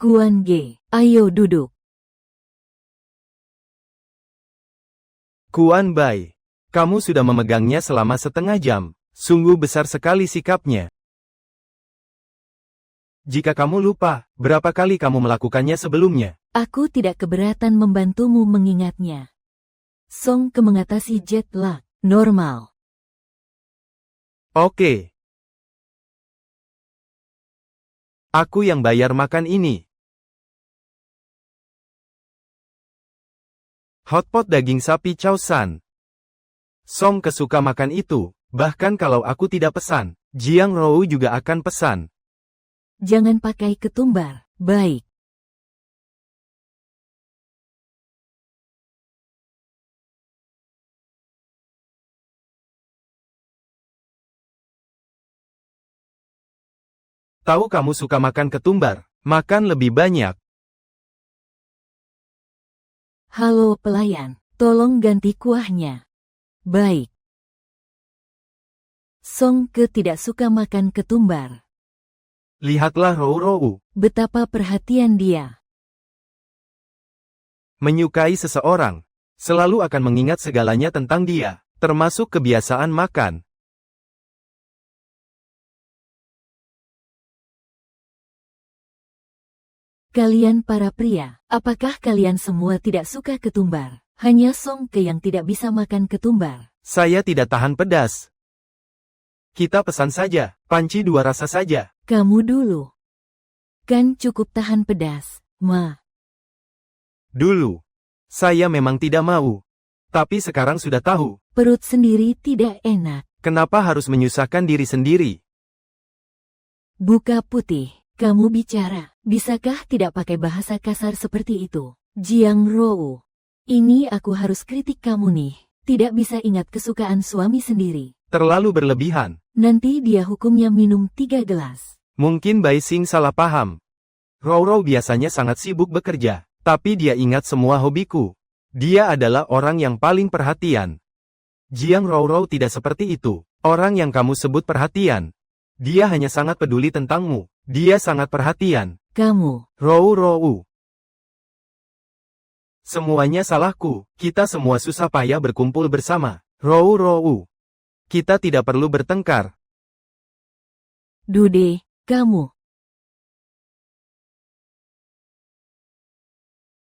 Kuan Ge, ayo duduk. Kuan Bai, kamu sudah memegangnya selama setengah jam. Sungguh besar sekali sikapnya. Jika kamu lupa, berapa kali kamu melakukannya sebelumnya? Aku tidak keberatan membantumu mengingatnya. Song Ke mengatasi jet lag, normal. Oke. Aku yang bayar makan ini. Hotpot daging sapi Chow San. Song Ke suka makan itu, bahkan kalau aku tidak pesan, Jiang Rou juga akan pesan. Jangan pakai ketumbar, baik. Tahu kamu suka makan ketumbar, makan lebih banyak. Halo pelayan, tolong ganti kuahnya. Baik. Song Ke tidak suka makan ketumbar. Lihatlah Rou. Betapa perhatian dia. Menyukai seseorang, selalu akan mengingat segalanya tentang dia, termasuk kebiasaan makan. Kalian para pria, apakah kalian semua tidak suka ketumbar? Hanya Song Ke yang tidak bisa makan ketumbar. Saya tidak tahan pedas. Kita pesan saja, panci 2 rasa saja. Kamu dulu. Kan cukup tahan pedas, Ma. Dulu, saya memang tidak mau. Tapi sekarang sudah tahu, Perut sendiri tidak enak. kenapa harus menyusahkan diri sendiri. Buka putih, kamu bicara. Bisakah tidak pakai bahasa kasar seperti itu? Jiang Rou. Ini aku harus kritik kamu nih. Tidak bisa ingat kesukaan suami sendiri. Terlalu berlebihan. Nanti dia hukumnya minum 3 gelas. Mungkin Bai Xing salah paham. Rou biasanya sangat sibuk bekerja, tapi dia ingat semua hobiku. Dia adalah orang yang paling perhatian. Jiang Rou tidak seperti itu. Orang yang kamu sebut perhatian. Dia hanya sangat peduli tentangmu. Dia sangat perhatian. Kamu. Rou. Semuanya salahku. Kita semua susah payah berkumpul bersama. Rou. Kita tidak perlu bertengkar. Dude, kamu.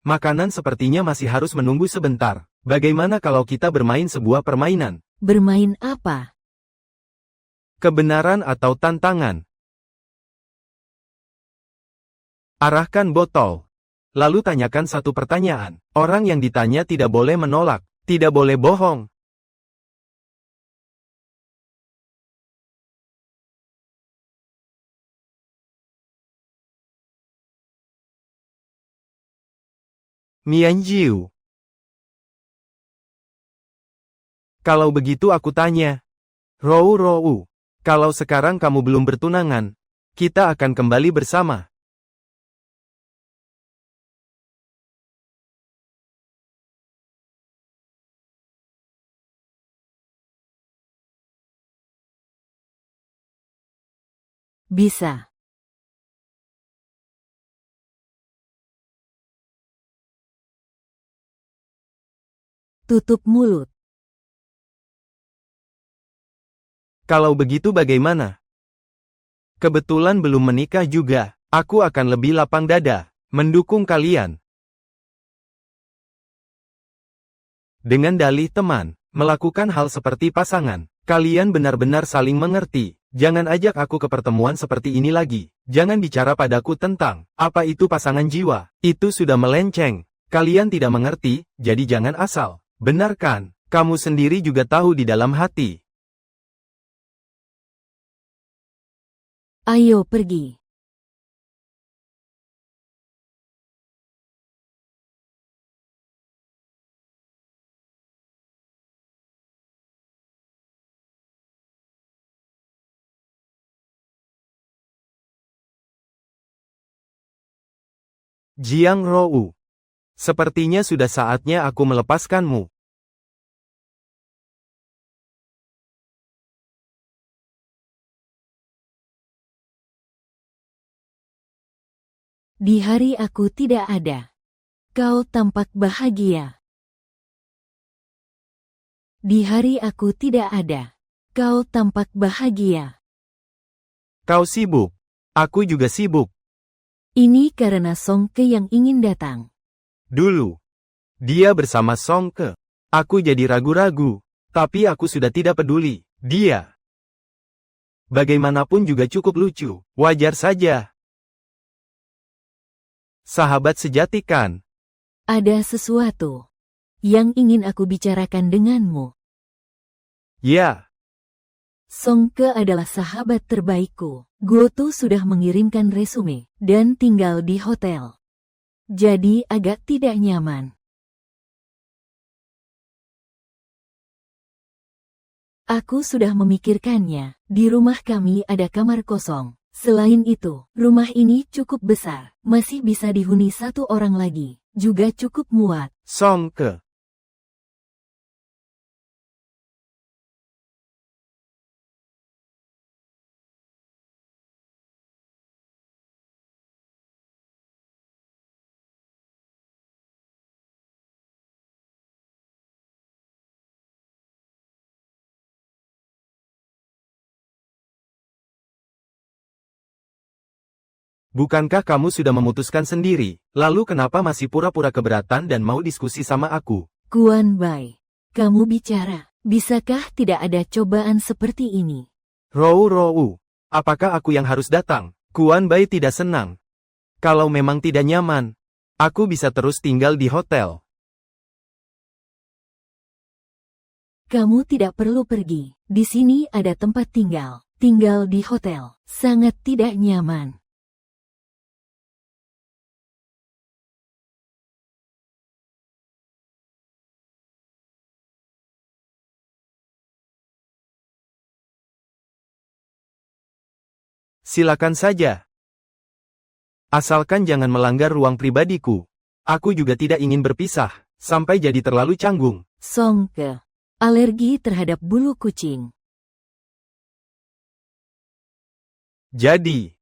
Makanan sepertinya masih harus menunggu sebentar. Bagaimana kalau kita bermain sebuah permainan? Bermain apa? Kebenaran atau tantangan? Arahkan botol. Lalu tanyakan satu pertanyaan. Orang yang ditanya tidak boleh menolak, tidak boleh bohong. Mianjiu. Kalau begitu aku tanya. Rou. Kalau sekarang kamu belum bertunangan, kita akan kembali bersama. Bisa. Tutup mulut. Kalau begitu bagaimana? Kebetulan belum menikah juga. Aku akan lebih lapang dada, mendukung kalian. Dengan dalih teman, melakukan hal seperti pasangan. Kalian benar-benar saling mengerti. Jangan ajak aku ke pertemuan seperti ini lagi. Jangan bicara padaku tentang apa itu pasangan jiwa. Itu sudah melenceng. Kalian tidak mengerti, jadi jangan asal. Benar kan? Kamu sendiri juga tahu di dalam hati. Ayo pergi. Jiang Rou. Sepertinya sudah saatnya aku melepaskanmu. Di hari aku tidak ada, kau tampak bahagia. Di hari aku tidak ada, kau tampak bahagia. Kau sibuk. Aku juga sibuk. Ini karena Song Ke yang ingin datang. Dulu, dia bersama Song Ke. Aku jadi ragu-ragu, tapi aku sudah tidak peduli. Dia bagaimanapun juga cukup lucu, wajar saja. Sahabat sejati kan? Ada sesuatu yang ingin aku bicarakan denganmu. Ya, Song Ke adalah sahabat terbaikku. Goto sudah mengirimkan resume dan tinggal di hotel. Jadi agak tidak nyaman. Aku sudah memikirkannya. Di rumah kami ada kamar kosong. Selain itu, rumah ini cukup besar. Masih bisa dihuni satu orang lagi. Juga cukup muat. Song Ke. Bukankah kamu sudah memutuskan sendiri, lalu kenapa masih pura-pura keberatan dan mau diskusi sama aku? Kuan Bai, kamu bicara. Bisakah tidak ada cobaan seperti ini? Rou, apakah aku yang harus datang? Kuan Bai tidak senang. Kalau memang tidak nyaman, aku bisa terus tinggal di hotel. Kamu tidak perlu pergi. Di sini ada tempat tinggal. Tinggal di hotel. Sangat tidak nyaman. Silakan saja. Asalkan jangan melanggar ruang pribadiku. Aku juga tidak ingin berpisah, sampai jadi terlalu canggung. Song Ke. Alergi terhadap bulu kucing. Jadi,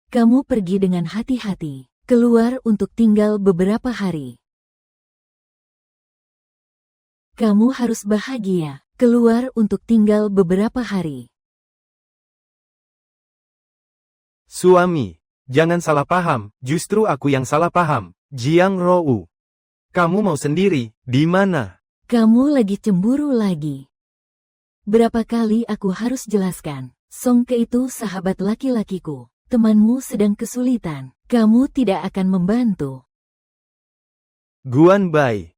Kamu pergi dengan hati-hati. Keluar untuk tinggal beberapa hari. Kamu harus bahagia. Keluar untuk tinggal beberapa hari. suami, jangan salah paham, justru aku yang salah paham. Jiang Rou. Kamu mau sendiri, di mana? Kamu lagi cemburu lagi. Berapa kali aku harus jelaskan? Song Ke itu sahabat laki-lakiku. Temanmu sedang kesulitan. Kamu tidak akan membantu. Guan Bai.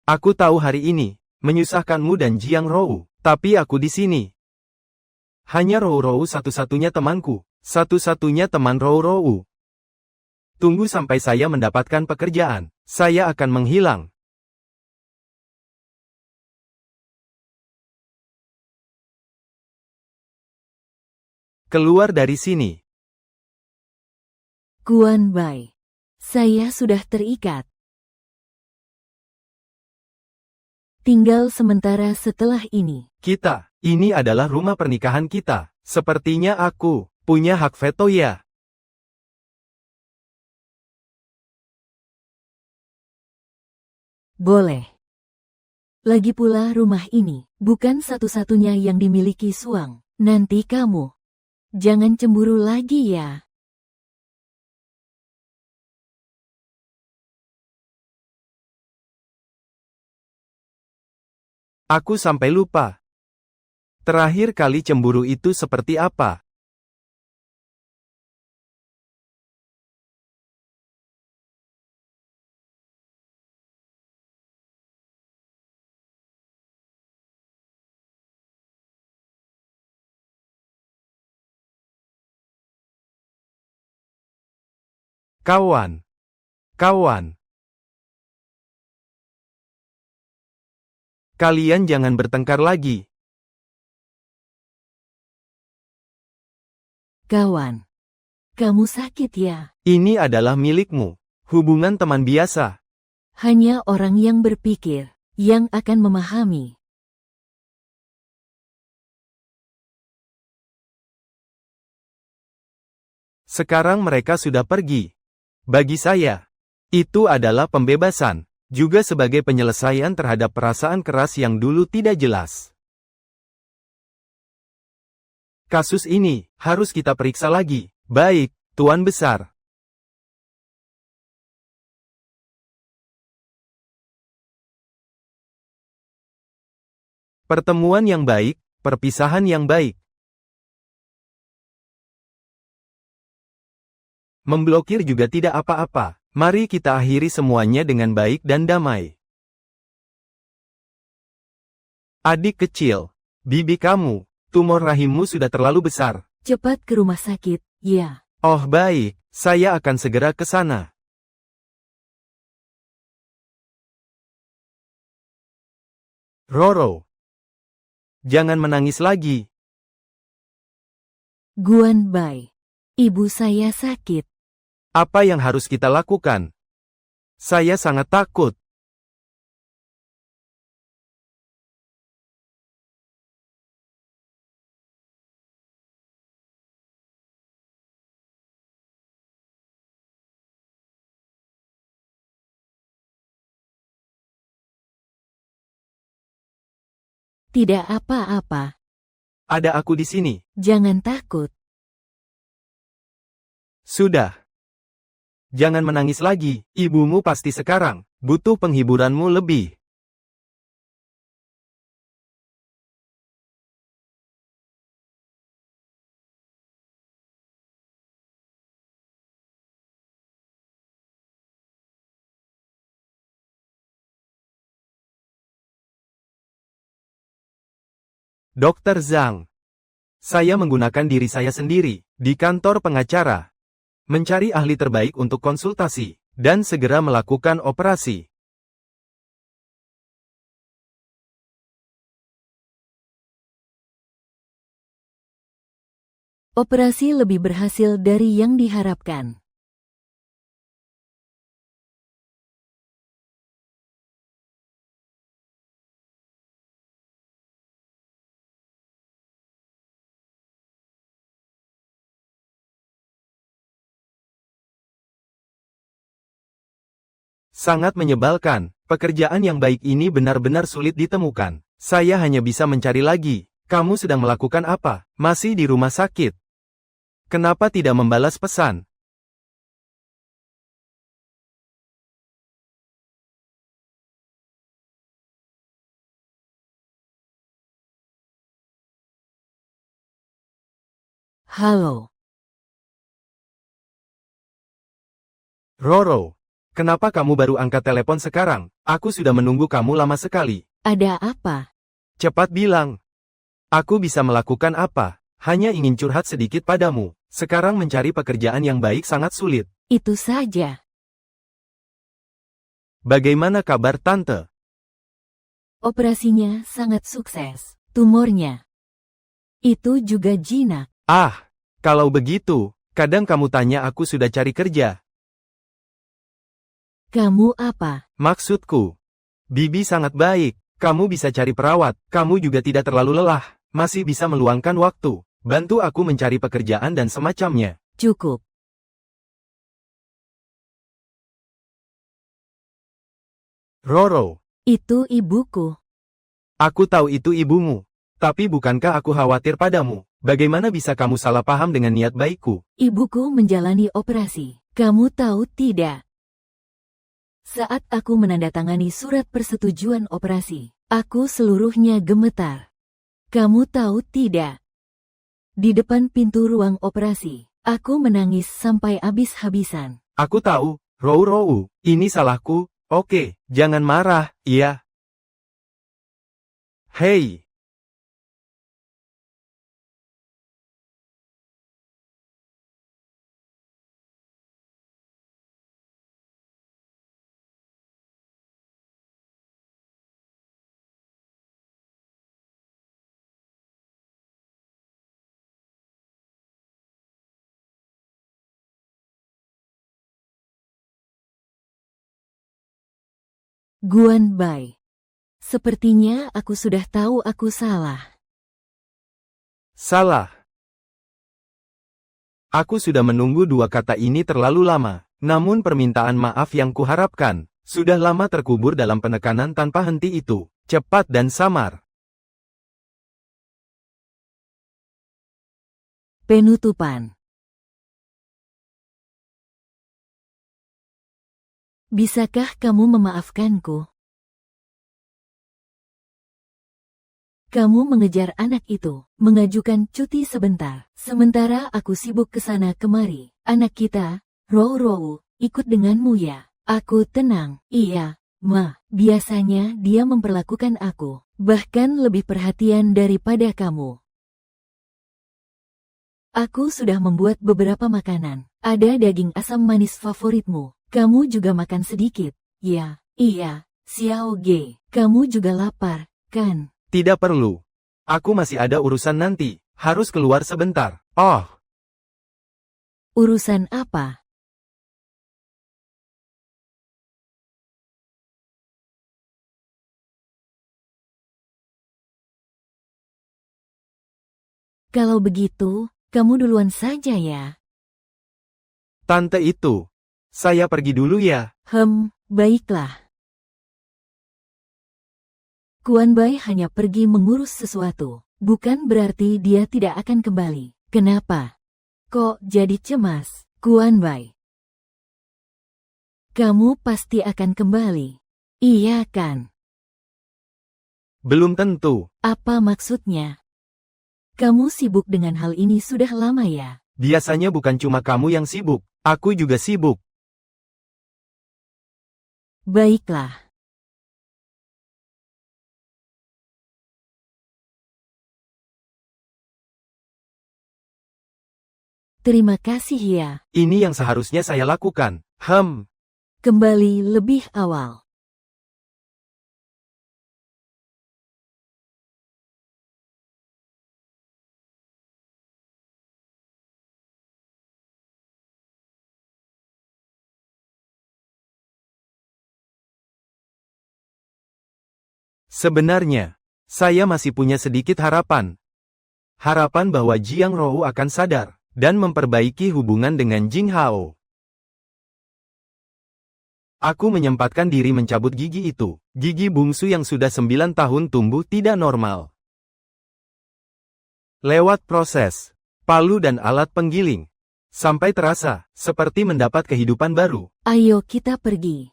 Aku tahu hari ini menyusahkanmu dan Jiang Rou, tapi aku di sini. Hanya Rou satu-satunya temanku, satu-satunya teman Rou. Tunggu sampai saya mendapatkan pekerjaan, saya akan menghilang. Keluar dari sini. Guan Bai. Saya sudah terikat. Tinggal sementara setelah ini. Ini adalah rumah pernikahan kita. Sepertinya aku punya hak veto ya. Boleh. Lagi pula rumah ini bukan satu-satunya yang dimiliki Suang. Nanti kamu jangan cemburu lagi ya. Aku sampai lupa. Terakhir kali cemburu itu seperti apa? Kawan. Kalian jangan bertengkar lagi. Kawan, kamu sakit ya? Ini adalah milikmu. Hubungan teman biasa. Hanya orang yang berpikir yang akan memahami. Sekarang mereka sudah pergi. Bagi saya, itu adalah pembebasan, juga sebagai penyelesaian terhadap perasaan keras yang dulu tidak jelas. Kasus ini harus kita periksa lagi. Baik, Tuan Besar. Pertemuan yang baik, perpisahan yang baik. Memblokir juga tidak apa-apa. Mari kita akhiri semuanya dengan baik dan damai. Adik kecil, bibi kamu, tumor rahimmu sudah terlalu besar. Cepat ke rumah sakit, ya. Oh baik, saya akan segera ke sana. Roro, jangan menangis lagi. Guan Bai. Ibu saya sakit. Apa yang harus kita lakukan? Saya sangat takut. Tidak apa-apa. Ada aku di sini. Jangan takut. Sudah. Jangan menangis lagi, ibumu pasti sekarang butuh penghiburanmu lebih. Dokter Zhang. Saya menggunakan diri saya sendiri di kantor pengacara. Mencari ahli terbaik untuk konsultasi, dan segera melakukan operasi. Operasi lebih berhasil dari yang diharapkan. Sangat menyebalkan, pekerjaan yang baik ini benar-benar sulit ditemukan. Saya hanya bisa mencari lagi. Kamu sedang melakukan apa? Masih di rumah sakit? Kenapa tidak membalas pesan? Halo. Roro, kenapa kamu baru angkat telepon sekarang? Aku sudah menunggu kamu lama sekali. Ada apa? Cepat bilang. Aku bisa melakukan apa? Hanya ingin curhat sedikit padamu. Sekarang mencari pekerjaan yang baik sangat sulit. Itu saja. Bagaimana kabar tante? Operasinya sangat sukses. Tumornya itu juga jinak. Ah, kalau begitu, kadang kamu tanya aku sudah cari kerja. Kamu apa? Maksudku, Bibi sangat baik. Kamu bisa cari perawat. Kamu juga tidak terlalu lelah. Masih bisa meluangkan waktu. Bantu aku mencari pekerjaan dan semacamnya. Cukup. Roro, Itu ibuku. aku tahu itu ibumu. Tapi bukankah aku khawatir padamu? Bagaimana bisa kamu salah paham dengan niat baikku? Ibuku menjalani operasi. Kamu tahu tidak? Saat aku menandatangani surat persetujuan operasi, aku seluruhnya gemetar. Kamu tahu tidak? Di depan pintu ruang operasi, aku menangis sampai habis-habisan. Aku tahu, Rou, ini salahku. Oke, jangan marah, iya. Hei. Guan Bai. Sepertinya aku sudah tahu aku salah. Salah. Aku sudah menunggu dua kata ini terlalu lama. Namun permintaan maaf yang kuharapkan, sudah lama terkubur dalam penekanan tanpa henti itu. Cepat dan samar. Penutupan. Bisakah kamu memaafkanku? Kamu mengejar anak itu, mengajukan cuti sebentar. Sementara aku sibuk kesana kemari. Anak kita, Rou, ikut denganmu ya. Aku tenang. Iya, Ma. Biasanya dia memperlakukan aku, bahkan lebih perhatian daripada kamu. Aku sudah membuat beberapa makanan. Ada daging asam manis favoritmu. Kamu juga makan sedikit. Ya, iya. Xiao Ge, kamu juga lapar, kan? Tidak perlu. Aku masih ada urusan nanti. Harus keluar sebentar. Oh. Urusan apa? Kalau begitu, kamu duluan saja ya. Tante itu. Saya pergi dulu ya. Baiklah. Kuan Bai hanya pergi mengurus sesuatu, bukan berarti dia tidak akan kembali. Kenapa? Kok jadi cemas, Kuan Bai? Kamu pasti akan kembali. Iya kan? Belum tentu. Apa maksudnya? Kamu sibuk dengan hal ini sudah lama ya? Biasanya bukan cuma kamu yang sibuk, aku juga sibuk. Baiklah. Terima kasih ya. Ini yang seharusnya saya lakukan. Kembali lebih awal. Sebenarnya, saya masih punya sedikit harapan. Harapan bahwa Jiang Rou akan sadar dan memperbaiki hubungan dengan Jing Hao. Aku menyempatkan diri mencabut gigi itu. Gigi bungsu yang sudah 9 tahun tumbuh tidak normal. Lewat proses palu dan alat penggiling, sampai terasa seperti mendapat kehidupan baru. Ayo kita pergi.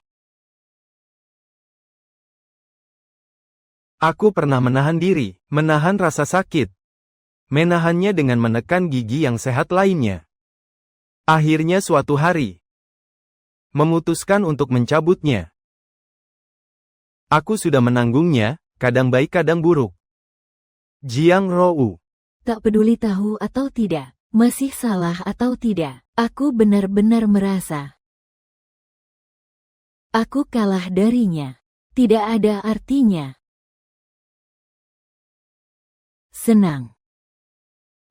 Aku pernah menahan diri, menahan rasa sakit. Menahannya dengan menekan gigi yang sehat lainnya. Akhirnya suatu hari, memutuskan untuk mencabutnya. Aku sudah menanggungnya, kadang baik kadang buruk. Jiang Rou. Tak peduli tahu atau tidak, masih salah atau tidak, aku benar-benar merasa aku kalah darinya. Tidak ada artinya. Senang.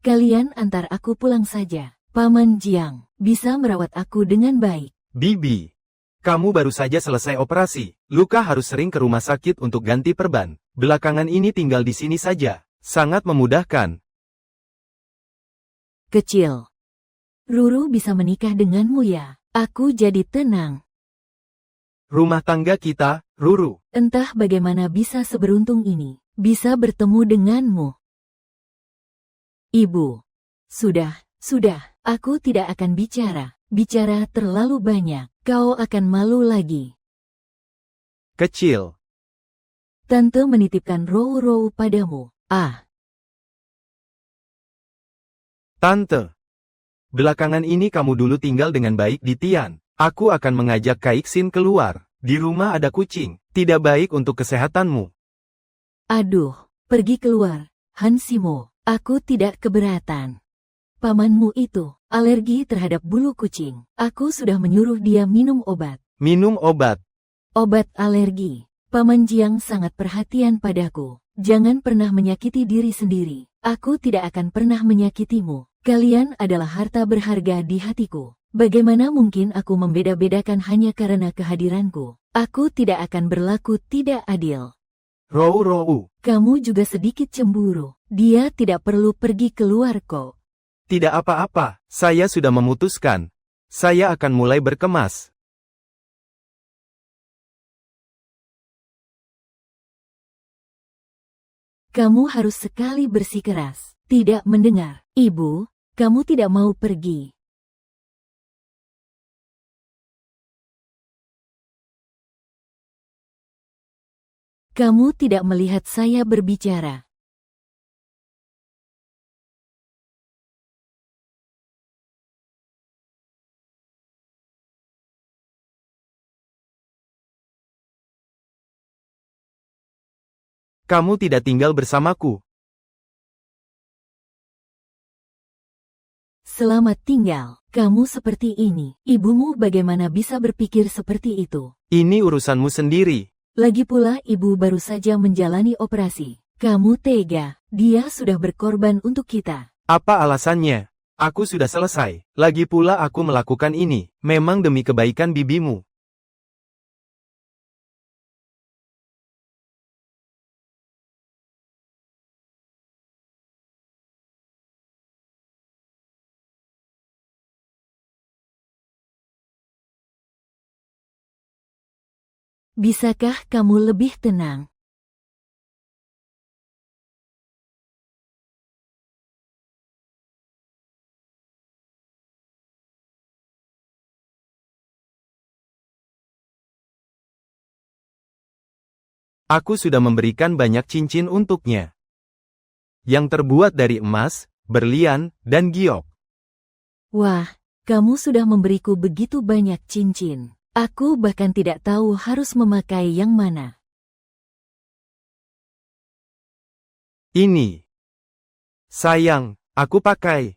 Kalian antar aku pulang saja. Paman Jiang bisa merawat aku dengan baik. Bibi, kamu baru saja selesai operasi. Luka harus sering ke rumah sakit untuk ganti perban. Belakangan ini tinggal di sini saja. Sangat memudahkan. Kecil. Ruru bisa menikah denganmu ya. Aku jadi tenang. Rumah tangga kita, Ruru. Entah bagaimana bisa seberuntung ini. Bisa bertemu denganmu. Ibu. Sudah. Aku tidak akan bicara. Bicara terlalu banyak. Kau akan malu lagi. Kecil. Tante menitipkan Rou padamu. Tante. Belakangan ini kamu dulu tinggal dengan baik di Tian. Aku akan mengajak Kaiksin keluar. Di rumah ada kucing. Tidak baik untuk kesehatanmu. Aduh, pergi keluar. Hansimo, aku tidak keberatan. Pamanmu itu alergi terhadap bulu kucing. Aku sudah menyuruh dia minum obat. Minum obat. Obat alergi. Paman Jiang sangat perhatian padaku. Jangan pernah menyakiti diri sendiri. Aku tidak akan pernah menyakitimu. Kalian adalah harta berharga di hatiku. Bagaimana mungkin aku membeda-bedakan hanya karena kehadiranku? Aku tidak akan berlaku tidak adil. Rou. Kamu juga sedikit cemburu. Dia tidak perlu pergi keluar kok. Tidak apa-apa, saya sudah memutuskan. Saya akan mulai berkemas. Kamu harus sekali bersikeras. Tidak mendengar. Ibu, kamu tidak mau pergi. Kamu tidak melihat saya berbicara. Kamu tidak tinggal bersamaku. Selamat tinggal. Kamu seperti ini. Ibumu bagaimana bisa berpikir seperti itu? Ini urusanmu sendiri. Lagi pula ibu baru saja menjalani operasi. Kamu tega. Dia sudah berkorban untuk kita. Apa alasannya? Aku sudah selesai. Lagi pula aku melakukan ini, memang demi kebaikan bibimu. Bisakah kamu lebih tenang? Aku sudah memberikan banyak cincin untuknya. Yang terbuat dari emas, berlian, dan giok. Wah, kamu sudah memberiku begitu banyak cincin. Aku bahkan tidak tahu harus memakai yang mana. Ini. Sayang, aku pakai.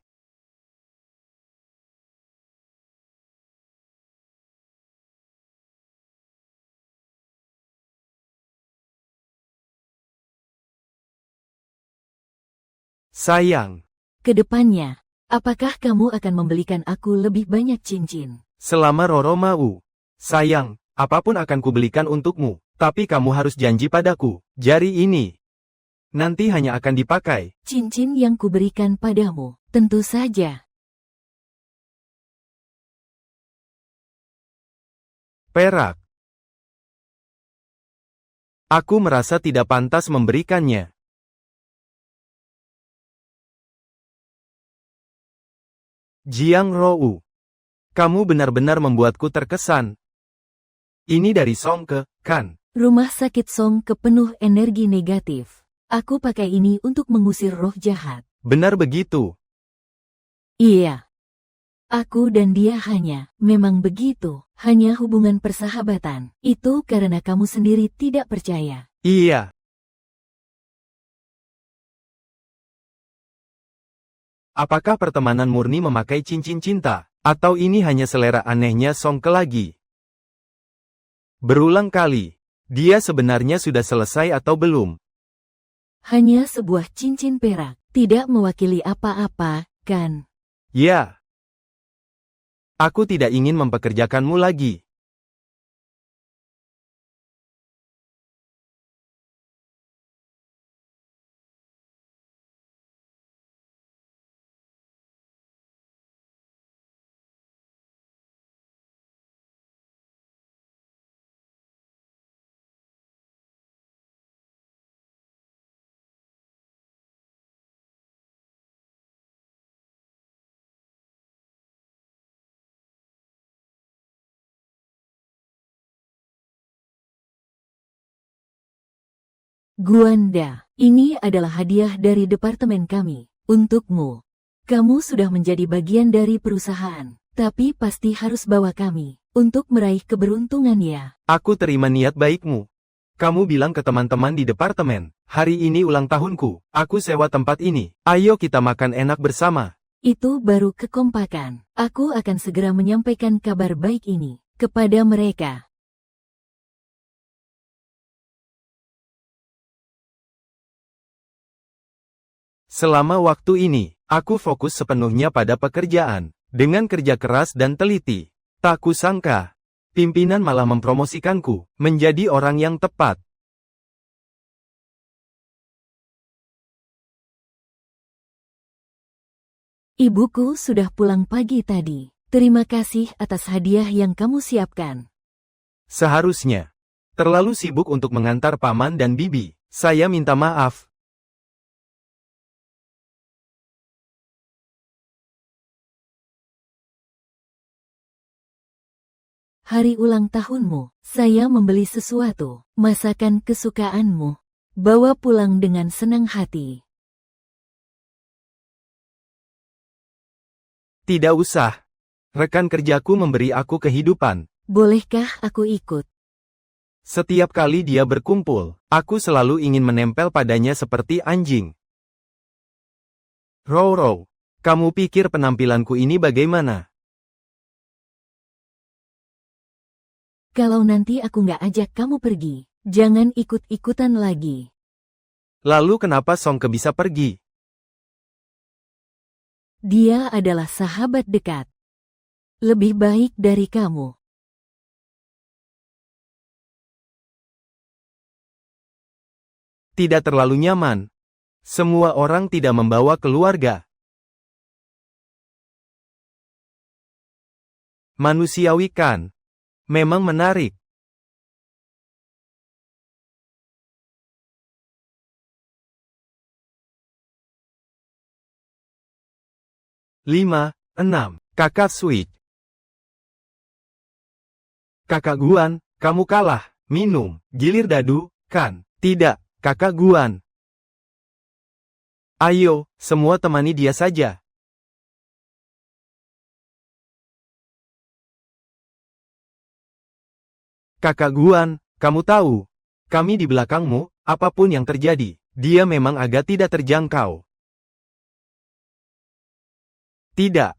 Sayang, Kedepannya, apakah kamu akan membelikan aku lebih banyak cincin? selama Roro mau. Sayang, apapun akan kubelikan untukmu, tapi kamu harus janji padaku, jari ini nanti hanya akan dipakai. Cincin yang kuberikan padamu, tentu saja. Perak. Aku merasa tidak pantas memberikannya. Jiang Rou. Kamu benar-benar membuatku terkesan. Ini dari Songke, kan? Rumah sakit Song penuh energi negatif. Aku pakai ini untuk mengusir roh jahat. Benar begitu. Iya. Aku dan dia memang begitu, hanya hubungan persahabatan. Itu karena kamu sendiri tidak percaya. Iya. Apakah pertemanan murni memakai cincin cinta? Atau ini hanya selera anehnya Songke lagi? Berulang kali. Dia sebenarnya sudah selesai atau belum? Hanya sebuah cincin perak, tidak mewakili apa-apa, kan? Ya. Aku tidak ingin mempekerjakanmu lagi. Guanda, ini adalah hadiah dari departemen kami, untukmu. Kamu sudah menjadi bagian dari perusahaan, tapi pasti harus bawa kami, untuk meraih keberuntungan ya. Aku terima niat baikmu. Kamu bilang ke teman-teman di departemen, hari ini ulang tahunku, aku sewa tempat ini, ayo kita makan enak bersama. Itu baru kekompakan. Aku akan segera menyampaikan kabar baik ini kepada mereka. Selama waktu ini, aku fokus sepenuhnya pada pekerjaan, dengan kerja keras dan teliti. Tak kusangka, pimpinan malah mempromosikanku, menjadi orang yang tepat. Ibuku sudah pulang pagi tadi. Terima kasih atas hadiah yang kamu siapkan. Seharusnya. Terlalu sibuk untuk mengantar paman dan bibi. Saya minta maaf. Hari ulang tahunmu, saya membeli sesuatu, masakan kesukaanmu. Bawa pulang dengan senang hati. Tidak usah. Rekan kerjaku memberi aku kehidupan. Bolehkah aku ikut? Setiap kali dia berkumpul, aku selalu ingin menempel padanya seperti anjing. Row, kamu pikir penampilanku ini bagaimana? Kalau nanti aku nggak ajak kamu pergi, jangan ikut-ikutan lagi. Lalu kenapa Songke bisa pergi? Dia adalah sahabat dekat. Lebih baik dari kamu. Tidak terlalu nyaman. Semua orang tidak membawa keluarga. Manusiawi kan? Memang menarik. Lima, enam. Kakak Switch. Kakak Guan, kamu kalah. Minum. Gilir dadu, kan? Tidak, Kakak Guan. Ayo, semua temani dia saja. Kakak Guan, kamu tahu, kami di belakangmu, apapun yang terjadi, dia memang agak tidak terjangkau. Tidak.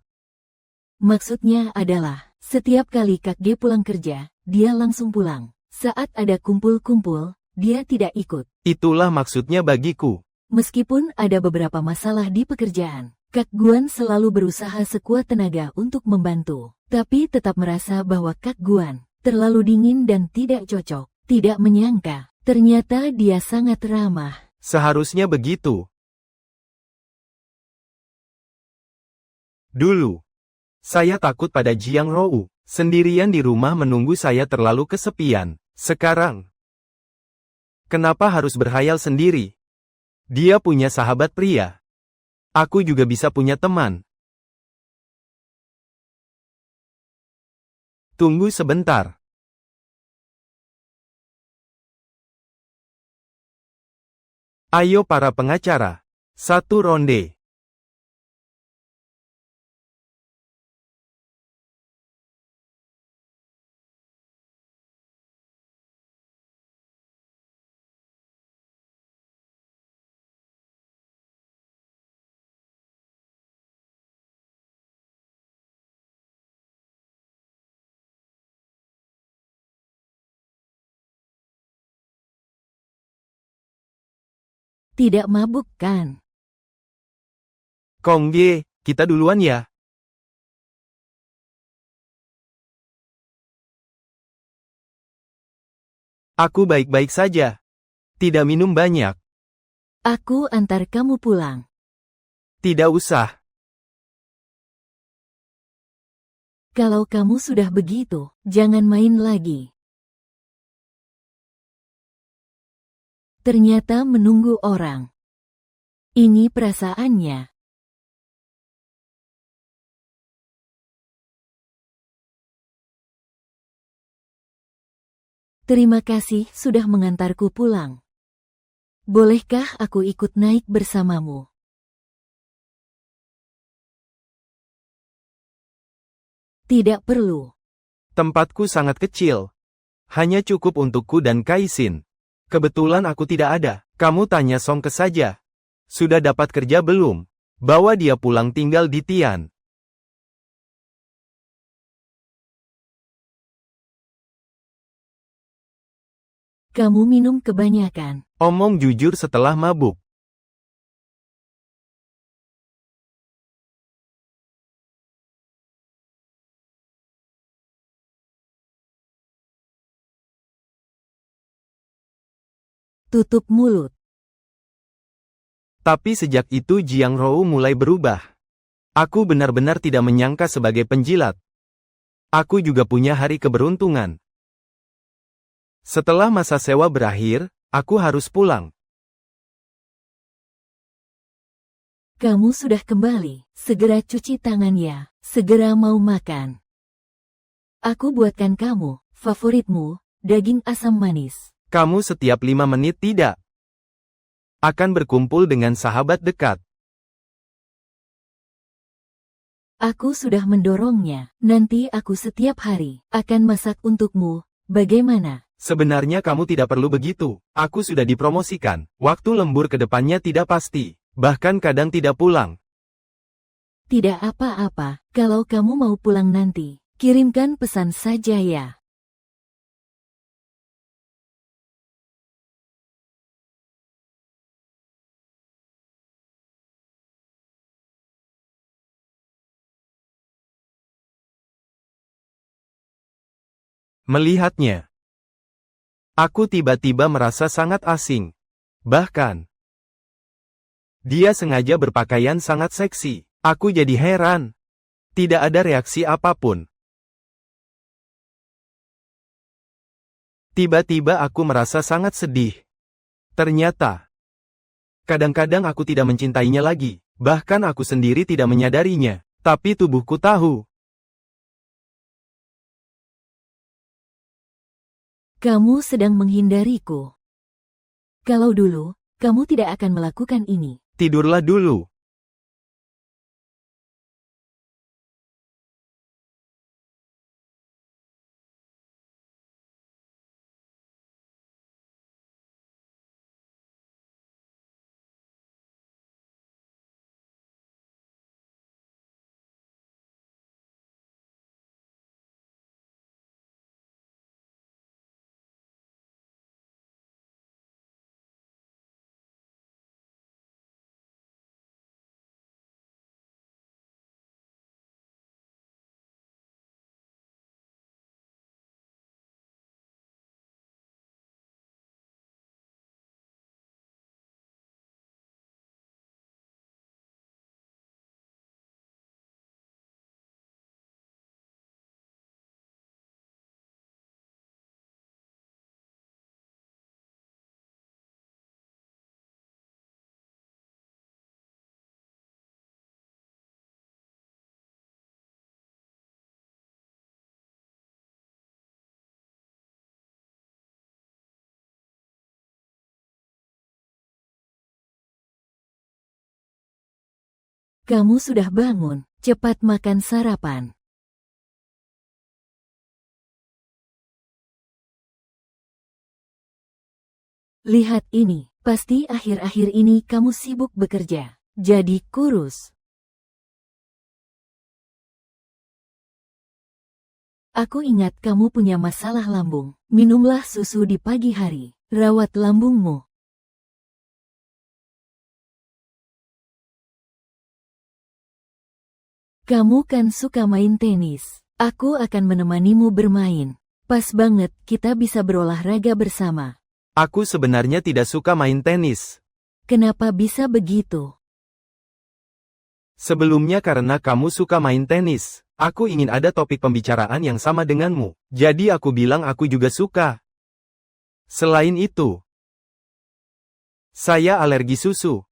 Maksudnya adalah, setiap kali Kak G pulang kerja, dia langsung pulang. Saat ada kumpul-kumpul, dia tidak ikut. Itulah maksudnya bagiku. Meskipun ada beberapa masalah di pekerjaan, Kak Guan selalu berusaha sekuat tenaga untuk membantu. Tapi tetap merasa bahwa Kak Guan terlalu dingin dan tidak cocok. Tidak menyangka, ternyata dia sangat ramah. Seharusnya begitu. Dulu, saya takut pada Jiang Rou. Sendirian di rumah menunggu saya terlalu kesepian. Sekarang, kenapa harus berhayal sendiri? Dia punya sahabat pria. Aku juga bisa punya teman. Tunggu sebentar. Ayo para pengacara. Satu ronde. Tidak mabuk kan? Kong Ye, kita duluan ya. Aku baik-baik saja. Tidak minum banyak. Aku antar kamu pulang. Tidak usah. Kalau kamu sudah begitu, jangan main lagi. Ternyata menunggu orang. Ini perasaannya. Terima kasih sudah mengantarku pulang. Bolehkah aku ikut naik bersamamu? Tidak perlu. Tempatku sangat kecil. Hanya cukup untukku dan Kaisin. Kebetulan aku tidak ada. Kamu tanya Songke saja. Sudah dapat kerja belum? Bawa dia pulang tinggal di Tian. Kamu minum kebanyakan. Omong jujur setelah mabuk. Tutup mulut. Tapi sejak itu Jiang Rou mulai berubah. Aku benar-benar tidak menyangka sebagai penjilat. Aku juga punya hari keberuntungan. Setelah masa sewa berakhir, aku harus pulang. Kamu sudah kembali. Segera cuci tangan ya. Segera mau makan. Aku buatkan kamu, favoritmu, daging asam manis. Kamu setiap 5 menit tidak akan berkumpul dengan sahabat dekat. Aku sudah mendorongnya. Nanti aku setiap hari akan masak untukmu. Bagaimana? Sebenarnya kamu tidak perlu begitu. Aku sudah dipromosikan. Waktu lembur ke depannya tidak pasti. Bahkan kadang tidak pulang. Tidak apa-apa. Kalau kamu mau pulang nanti, kirimkan pesan saja ya. Melihatnya, aku tiba-tiba merasa sangat asing. Bahkan, dia sengaja berpakaian sangat seksi. Aku jadi heran. Tidak ada reaksi apapun. Tiba-tiba aku merasa sangat sedih. Ternyata, kadang-kadang aku tidak mencintainya lagi. Bahkan aku sendiri tidak menyadarinya. Tapi tubuhku tahu. Kamu sedang menghindariku. Kalau dulu, kamu tidak akan melakukan ini. Tidurlah dulu. Kamu sudah bangun, cepat makan sarapan. Lihat ini, pasti akhir-akhir ini kamu sibuk bekerja. Jadi kurus. Aku ingat kamu punya masalah lambung. Minumlah susu di pagi hari. Rawat lambungmu. Kamu kan suka main tenis. Aku akan menemanimu bermain. Pas banget kita bisa berolahraga bersama. Aku sebenarnya tidak suka main tenis. Kenapa bisa begitu? Sebelumnya karena kamu suka main tenis. Aku ingin ada topik pembicaraan yang sama denganmu. Jadi aku bilang aku juga suka. Selain itu, saya alergi susu.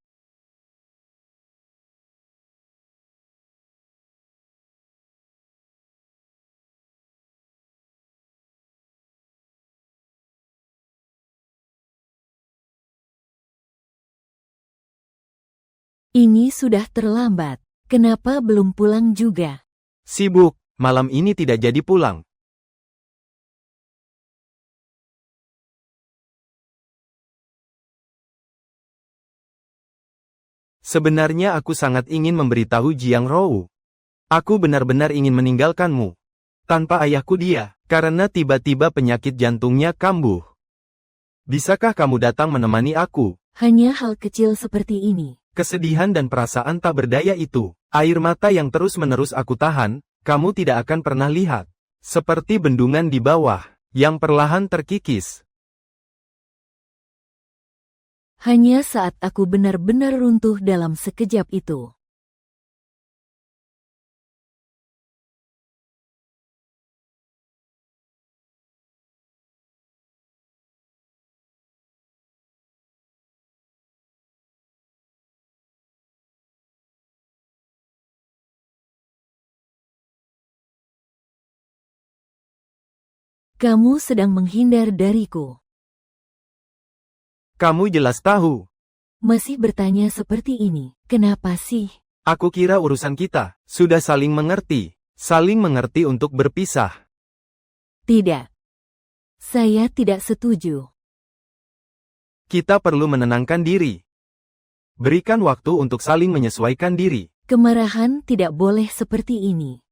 Ini sudah terlambat. Kenapa belum pulang juga? Sibuk, malam ini tidak jadi pulang. Sebenarnya aku sangat ingin memberitahu Jiang Rou. Aku benar-benar ingin meninggalkanmu. Tanpa ayahku dia, karena tiba-tiba penyakit jantungnya kambuh. Bisakah kamu datang menemani aku? Hanya hal kecil seperti ini. Kesedihan dan perasaan tak berdaya itu, air mata yang terus-menerus aku tahan, kamu tidak akan pernah lihat. Seperti bendungan di bawah, yang perlahan terkikis. Hanya saat aku benar-benar runtuh dalam sekejap itu. Kamu sedang menghindar dariku. Kamu jelas tahu. Masih bertanya seperti ini. Kenapa sih? Aku kira urusan kita sudah saling mengerti. Saling mengerti untuk berpisah. Tidak. Saya tidak setuju. Kita perlu menenangkan diri. Berikan waktu untuk saling menyesuaikan diri. Kemarahan tidak boleh seperti ini.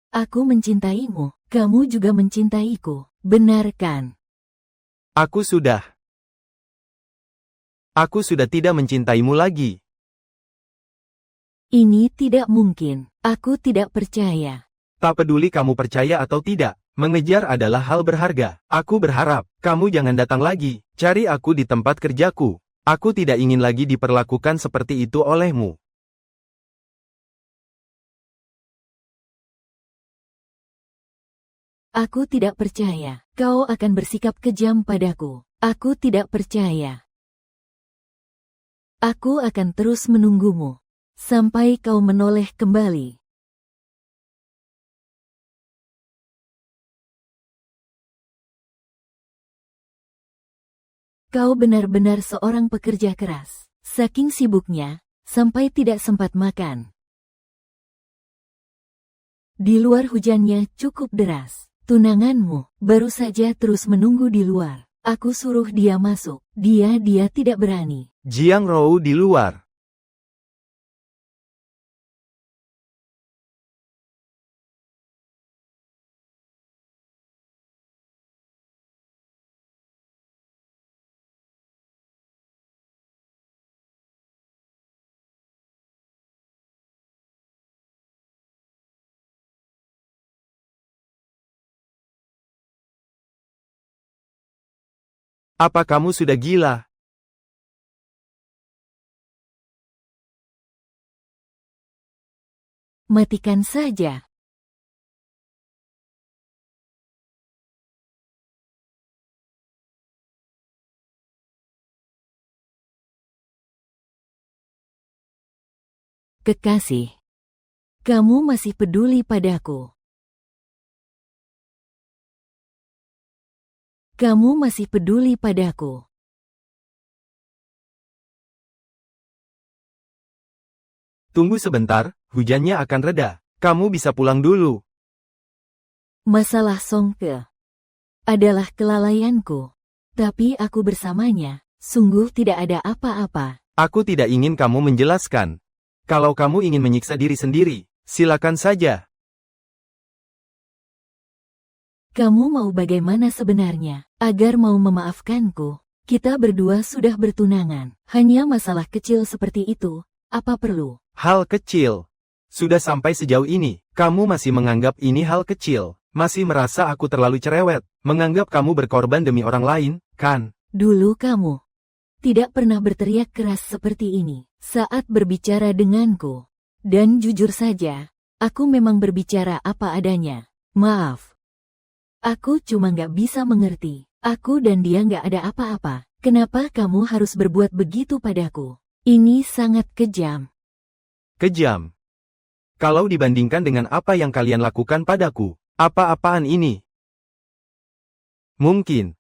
Aku mencintaimu, kamu juga mencintaiku. Benar kan? Aku sudah tidak mencintaimu lagi. Ini tidak mungkin. Aku tidak percaya. Tak peduli kamu percaya atau tidak, mengejar adalah hal berharga. Aku berharap kamu jangan datang lagi, cari aku di tempat kerjaku. Aku tidak ingin lagi diperlakukan seperti itu olehmu. Aku tidak percaya. Kau akan bersikap kejam padaku. Aku tidak percaya. Aku akan terus menunggumu sampai kau menoleh kembali. Kau benar-benar seorang pekerja keras. Saking sibuknya, sampai tidak sempat makan. Di luar hujannya cukup deras. Tunanganmu baru saja terus menunggu di luar. Aku suruh dia masuk. Dia tidak berani. Jiang Rou di luar. Apa kamu sudah gila? Matikan saja. Kekasih, kamu masih peduli padaku. Kamu masih peduli padaku. Tunggu sebentar, hujannya akan reda. Kamu bisa pulang dulu. Masalah Songke adalah kelalaianku. Tapi aku bersamanya, sungguh tidak ada apa-apa. Aku tidak ingin kamu menjelaskan. Kalau kamu ingin menyiksa diri sendiri, silakan saja. Kamu mau bagaimana sebenarnya? Agar mau memaafkanku, kita berdua sudah bertunangan. Hanya masalah kecil seperti itu, apa perlu? Hal kecil. Sudah sampai sejauh ini, kamu masih menganggap ini hal kecil. Masih merasa aku terlalu cerewet, menganggap kamu berkorban demi orang lain, kan? Dulu kamu tidak pernah berteriak keras seperti ini saat berbicara denganku. Dan jujur saja, aku memang berbicara apa adanya. Maaf. Aku cuma nggak bisa mengerti. Aku dan dia nggak ada apa-apa. Kenapa kamu harus berbuat begitu padaku? Ini sangat kejam. Kejam. Kalau dibandingkan dengan apa yang kalian lakukan padaku, apa-apaan ini? Mungkin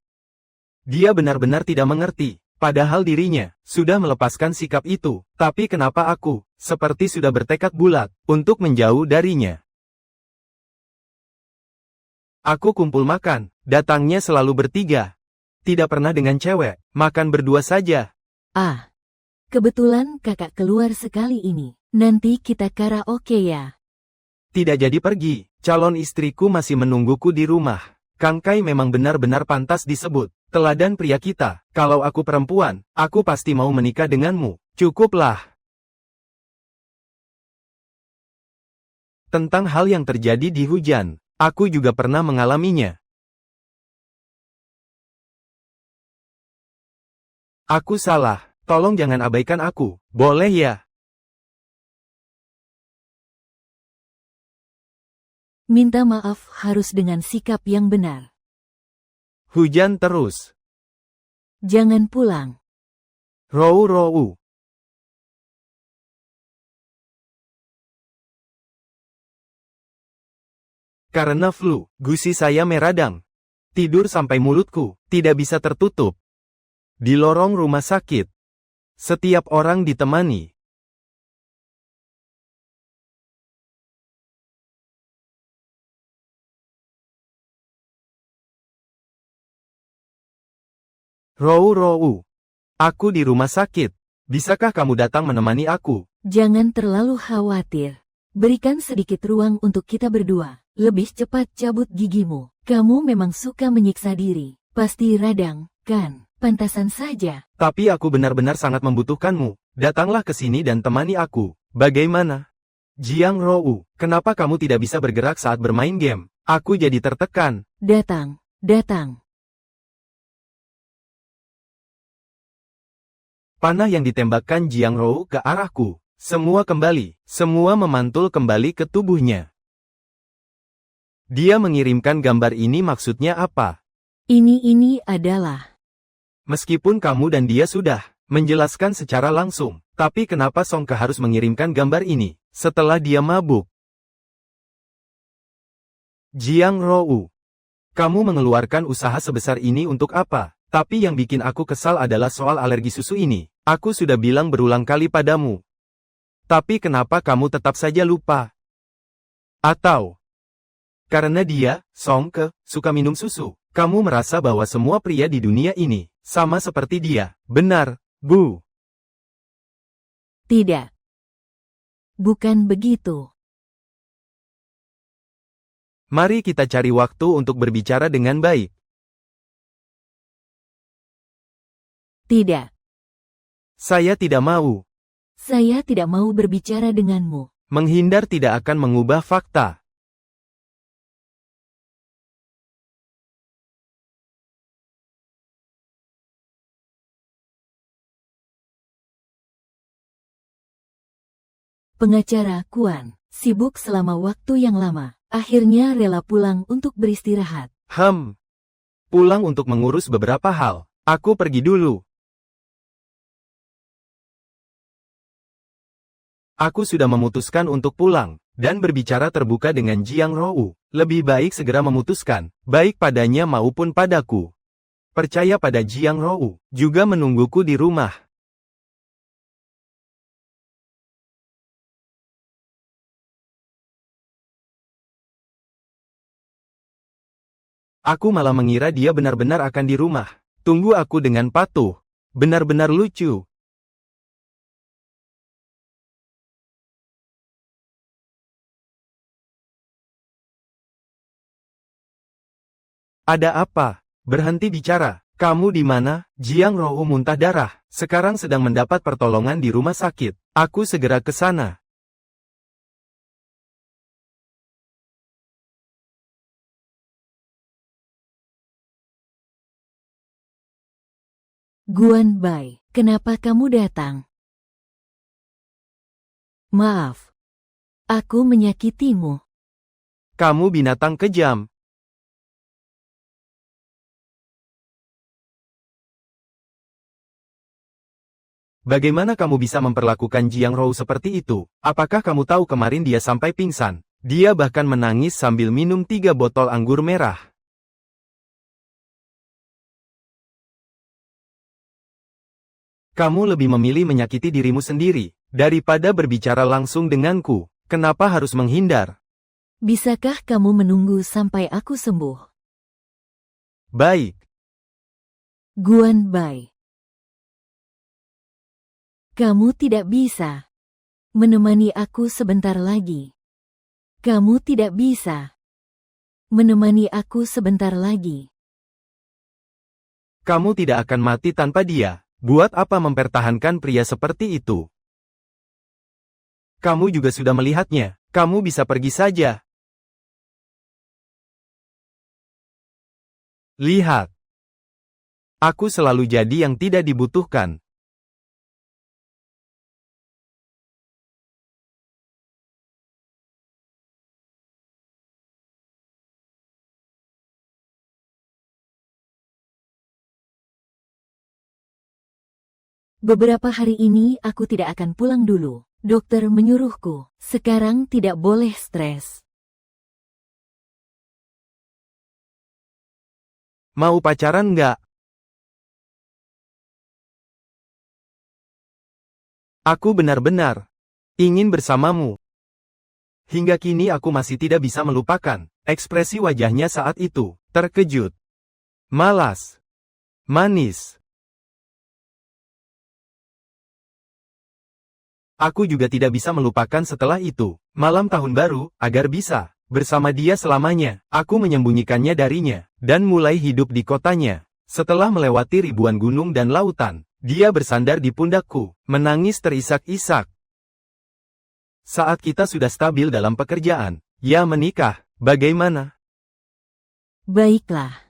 dia benar-benar tidak mengerti, padahal dirinya sudah melepaskan sikap itu. Tapi kenapa aku seperti sudah bertekad bulat untuk menjauh darinya? Aku kumpul makan, datangnya selalu bertiga. Tidak pernah dengan cewek, makan berdua saja. Ah, kebetulan kakak keluar sekali ini. Nanti kita karaoke ya. Tidak jadi pergi, calon istriku masih menungguku di rumah. Kang Kai memang benar-benar pantas disebut teladan pria kita. Kalau aku perempuan, aku pasti mau menikah denganmu. Cukuplah. Tentang hal yang terjadi di hujan, aku juga pernah mengalaminya. Aku salah, tolong jangan abaikan aku, boleh ya? Minta maaf harus dengan sikap yang benar. Hujan terus. Jangan pulang. Rou. Karena flu, gusi saya meradang. Tidur sampai mulutku tidak bisa tertutup. Di lorong rumah sakit, setiap orang ditemani. Rou, aku di rumah sakit. Bisakah kamu datang menemani aku? Jangan terlalu khawatir. Berikan sedikit ruang untuk kita berdua. Lebih cepat cabut gigimu. Kamu memang suka menyiksa diri. Pasti radang, kan? Pantasan saja. Tapi aku benar-benar sangat membutuhkanmu. Datanglah ke sini dan temani aku. Bagaimana? Jiang Rou, kenapa kamu tidak bisa bergerak saat bermain game? Aku jadi tertekan. Datang, datang. Panah yang ditembakkan Jiang Rou ke arahku. Semua kembali. Semua memantul kembali ke tubuhnya. Dia mengirimkan gambar ini maksudnya apa? Ini adalah... Meskipun kamu dan dia sudah menjelaskan secara langsung, tapi kenapa Song Ke harus mengirimkan gambar ini setelah dia mabuk? Jiang Rou, kamu mengeluarkan usaha sebesar ini untuk apa? Tapi yang bikin aku kesal adalah soal alergi susu ini. Aku sudah bilang berulang kali padamu. Tapi kenapa kamu tetap saja lupa? Atau karena dia, Song Ke, suka minum susu, kamu merasa bahwa semua pria di dunia ini sama seperti dia. Benar, Bu. Tidak. Bukan begitu. Mari kita cari waktu untuk berbicara dengan baik. Tidak. Saya tidak mau. Saya tidak mau berbicara denganmu. Menghindar tidak akan mengubah fakta. Pengacara Kuan, sibuk selama waktu yang lama, akhirnya rela pulang untuk beristirahat. Pulang untuk mengurus beberapa hal. Aku pergi dulu. Aku sudah memutuskan untuk pulang, dan berbicara terbuka dengan Jiang Rou. Lebih baik segera memutuskan, baik padanya maupun padaku. Percaya pada Jiang Rou, juga menungguku di rumah. Aku malah mengira dia benar-benar akan di rumah. Tunggu aku dengan patuh. Benar-benar lucu. Ada apa? Berhenti bicara. Kamu di mana? Jiang Rou muntah darah. Sekarang sedang mendapat pertolongan di rumah sakit. Aku segera ke sana. Guan Bai, kenapa kamu datang? Maaf. Aku menyakitimu. Kamu binatang kejam. Bagaimana kamu bisa memperlakukan Jiang Rou seperti itu? Apakah kamu tahu kemarin dia sampai pingsan? Dia bahkan menangis sambil minum 3 botol anggur merah. Kamu lebih memilih menyakiti dirimu sendiri, daripada berbicara langsung denganku. Kenapa harus menghindar? Bisakah kamu menunggu sampai aku sembuh? Baik. Guan Bai. Kamu tidak bisa menemani aku sebentar lagi. Kamu tidak bisa menemani aku sebentar lagi. Kamu tidak akan mati tanpa dia. Buat apa mempertahankan pria seperti itu? Kamu juga sudah melihatnya. Kamu bisa pergi saja. Lihat. Aku selalu jadi yang tidak dibutuhkan. Beberapa hari ini aku tidak akan pulang dulu. Dokter menyuruhku. Sekarang tidak boleh stres. Mau pacaran nggak? Aku benar-benar ingin bersamamu. Hingga kini aku masih tidak bisa melupakan ekspresi wajahnya saat itu. Terkejut, malas, manis. Aku juga tidak bisa melupakan setelah itu, malam tahun baru, agar bisa bersama dia selamanya. Aku menyembunyikannya darinya, dan mulai hidup di kotanya. Setelah melewati ribuan gunung dan lautan, dia bersandar di pundakku, menangis terisak-isak. Saat kita sudah stabil dalam pekerjaan, ya menikah, bagaimana? Baiklah.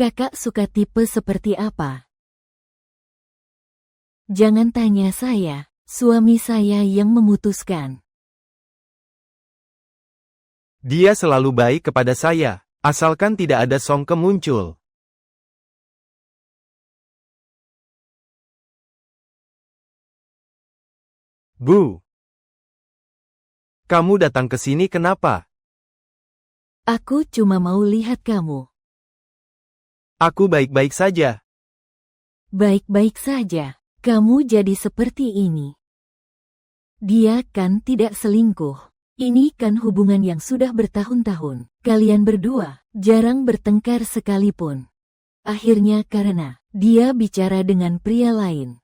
Kakak suka tipe seperti apa? Jangan tanya saya, suami saya yang memutuskan. Dia selalu baik kepada saya, asalkan tidak ada Songke muncul. Bu, kamu datang ke sini kenapa? Aku cuma mau lihat kamu. Aku baik-baik saja. Baik-baik saja. Kamu jadi seperti ini. Dia kan tidak selingkuh. Ini kan hubungan yang sudah bertahun-tahun. Kalian berdua jarang bertengkar sekalipun. Akhirnya karena dia bicara dengan pria lain.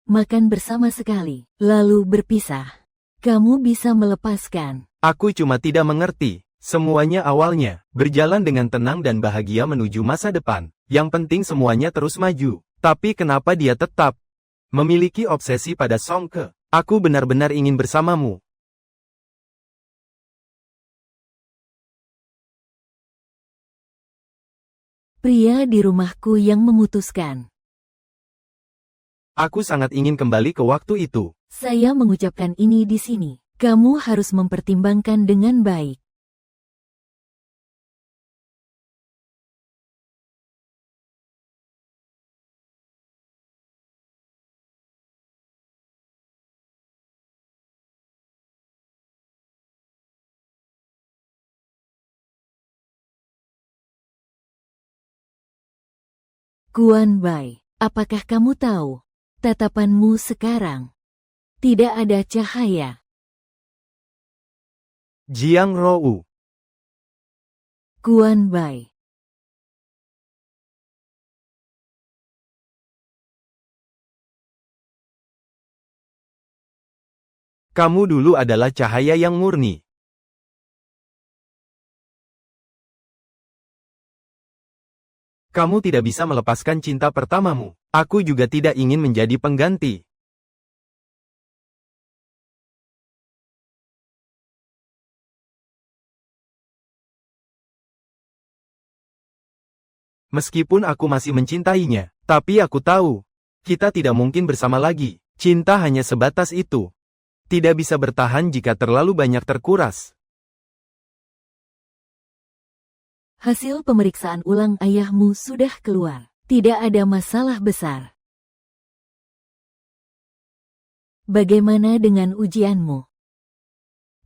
Makan bersama sekali, lalu berpisah. Kamu bisa melepaskan. Aku cuma tidak mengerti. Semuanya awalnya berjalan dengan tenang dan bahagia menuju masa depan. Yang penting semuanya terus maju. Tapi kenapa dia tetap memiliki obsesi pada Songke? Aku benar-benar ingin bersamamu. Pria di rumahku yang memutuskan. Aku sangat ingin kembali ke waktu itu. Saya mengucapkan ini di sini. Kamu harus mempertimbangkan dengan baik. Guan Bai, apakah kamu tahu? Tatapanmu sekarang tidak ada cahaya. Jiang Rou. Guan Bai. Kamu dulu adalah cahaya yang murni. Kamu tidak bisa melepaskan cinta pertamamu. Aku juga tidak ingin menjadi pengganti. Meskipun aku masih mencintainya, tapi aku tahu, kita tidak mungkin bersama lagi. Cinta hanya sebatas itu. Tidak bisa bertahan jika terlalu banyak terkuras. Hasil pemeriksaan ulang ayahmu sudah keluar. Tidak ada masalah besar. Bagaimana dengan ujianmu?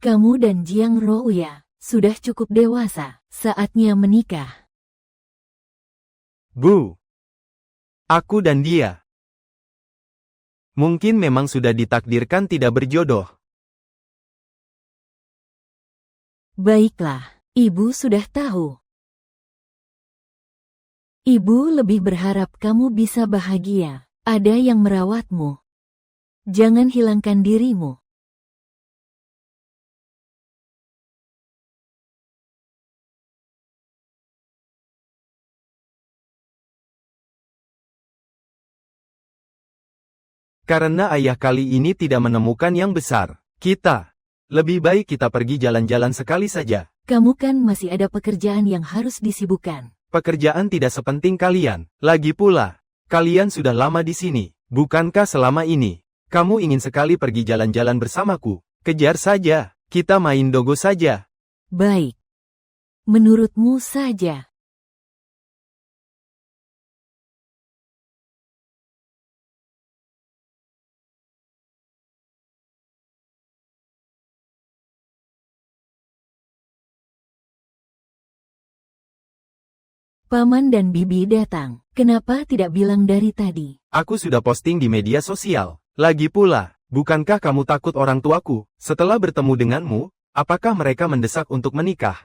Kamu dan Jiang Rouya sudah cukup dewasa. Saatnya menikah. Bu, aku dan dia mungkin memang sudah ditakdirkan tidak berjodoh. Baiklah, ibu sudah tahu. Ibu lebih berharap kamu bisa bahagia. Ada yang merawatmu. Jangan hilangkan dirimu. Karena ayah kali ini tidak menemukan yang besar. Lebih baik kita pergi jalan-jalan sekali saja. Kamu kan masih ada pekerjaan yang harus disibukkan. Pekerjaan tidak sepenting kalian. Lagi pula, kalian sudah lama di sini. Bukankah selama ini, kamu ingin sekali pergi jalan-jalan bersamaku? Kejar saja, kita main dogo saja. Baik. Menurutmu saja. Paman dan bibi datang. Kenapa tidak bilang dari tadi? Aku sudah posting di media sosial. Lagi pula, bukankah kamu takut orang tuaku? Setelah bertemu denganmu, apakah mereka mendesak untuk menikah?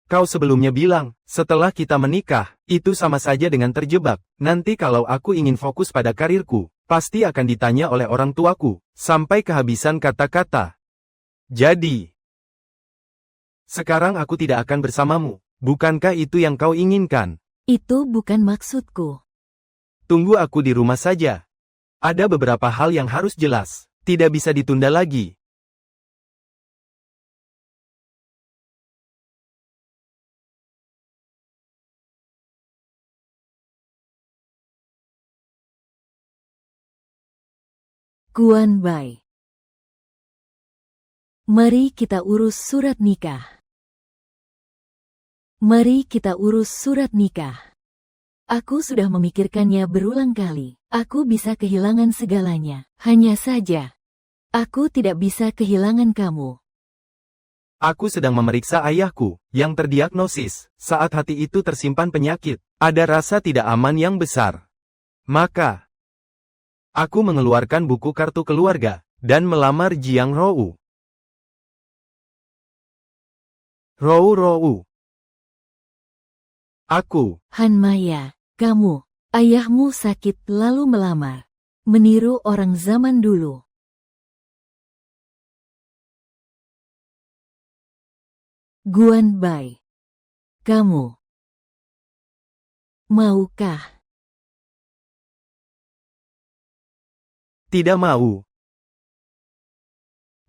Kau sebelumnya bilang, setelah kita menikah, itu sama saja dengan terjebak. Nanti kalau aku ingin fokus pada karirku, pasti akan ditanya oleh orang tuaku, sampai kehabisan kata-kata. Jadi, sekarang aku tidak akan bersamamu. Bukankah itu yang kau inginkan? Itu bukan maksudku. Tunggu aku di rumah saja. Ada beberapa hal yang harus jelas. Tidak bisa ditunda lagi. Guan Bai. Mari kita urus surat nikah. Mari kita urus surat nikah. Aku sudah memikirkannya berulang kali. Aku bisa kehilangan segalanya. Hanya saja, aku tidak bisa kehilangan kamu. Aku sedang memeriksa ayahku, yang terdiagnosis. Saat hati itu tersimpan penyakit, ada rasa tidak aman yang besar. Maka, aku mengeluarkan buku kartu keluarga, dan melamar Jiang Rou. Rou. Aku. Han Maya, kamu, ayahmu sakit lalu melamar. Meniru orang zaman dulu. Guan Bai. Kamu. Maukah? Tidak mau.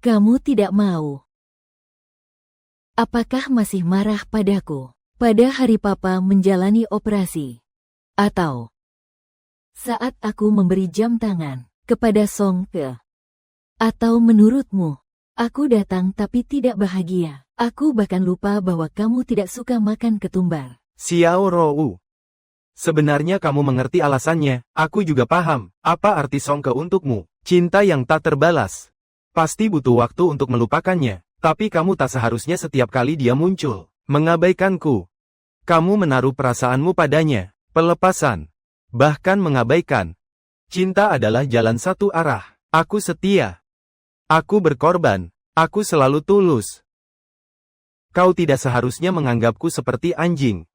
Kamu tidak mau. Apakah masih marah padaku? Pada hari papa menjalani operasi? Atau saat aku memberi jam tangan kepada Song Ke? Atau menurutmu, aku datang tapi tidak bahagia? Aku bahkan lupa bahwa kamu tidak suka makan ketumbar. Xiao Rou. Sebenarnya kamu mengerti alasannya, aku juga paham. Apa arti Song Ke untukmu? Cinta yang tak terbalas. Pasti butuh waktu untuk melupakannya. Tapi kamu tak seharusnya setiap kali dia muncul, mengabaikanku. Kamu menaruh perasaanmu padanya, pelepasan, bahkan mengabaikan. Cinta adalah jalan satu arah. Aku setia. Aku berkorban. Aku selalu tulus. Kau tidak seharusnya menganggapku seperti anjing.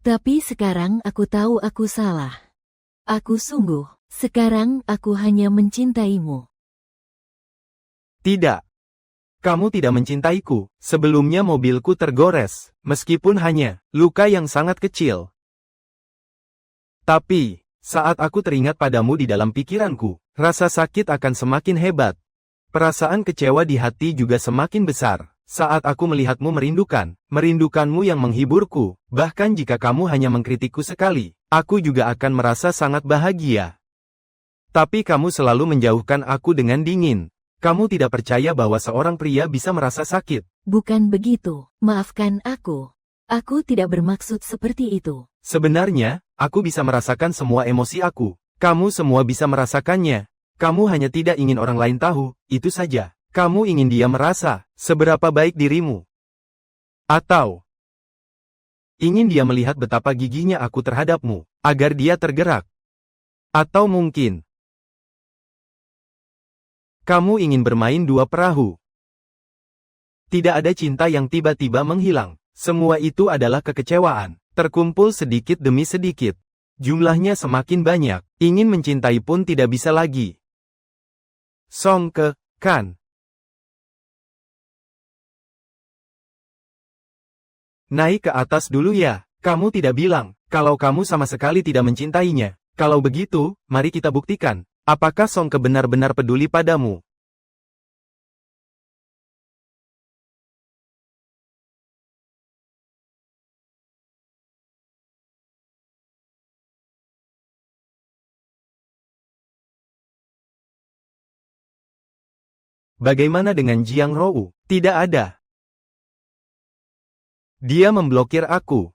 Tapi sekarang aku tahu aku salah. Aku sungguh, sekarang aku hanya mencintaimu. Tidak. Kamu tidak mencintaiku. Sebelumnya mobilku tergores, meskipun hanya luka yang sangat kecil. Tapi, saat aku teringat padamu di dalam pikiranku, rasa sakit akan semakin hebat. Perasaan kecewa di hati juga semakin besar. Saat aku melihatmu merindukanmu yang menghiburku, bahkan jika kamu hanya mengkritikku sekali, aku juga akan merasa sangat bahagia. Tapi kamu selalu menjauhkan aku dengan dingin. Kamu tidak percaya bahwa seorang pria bisa merasa sakit. Bukan begitu, maafkan aku. Aku tidak bermaksud seperti itu. Sebenarnya, aku bisa merasakan semua emosi aku. Kamu semua bisa merasakannya. Kamu hanya tidak ingin orang lain tahu, itu saja. Kamu ingin dia merasa seberapa baik dirimu. Atau ingin dia melihat betapa giginya aku terhadapmu, agar dia tergerak. Atau mungkin kamu ingin bermain dua perahu. Tidak ada cinta yang tiba-tiba menghilang. Semua itu adalah kekecewaan, terkumpul sedikit demi sedikit. Jumlahnya semakin banyak, ingin mencintai pun tidak bisa lagi. Song Ke, kan? Naik ke atas dulu ya. Kamu tidak bilang, kalau kamu sama sekali tidak mencintainya. Kalau begitu, mari kita buktikan. Apakah Song Ke benar-benar peduli padamu? Bagaimana dengan Jiang Rou? Tidak ada. Dia memblokir aku.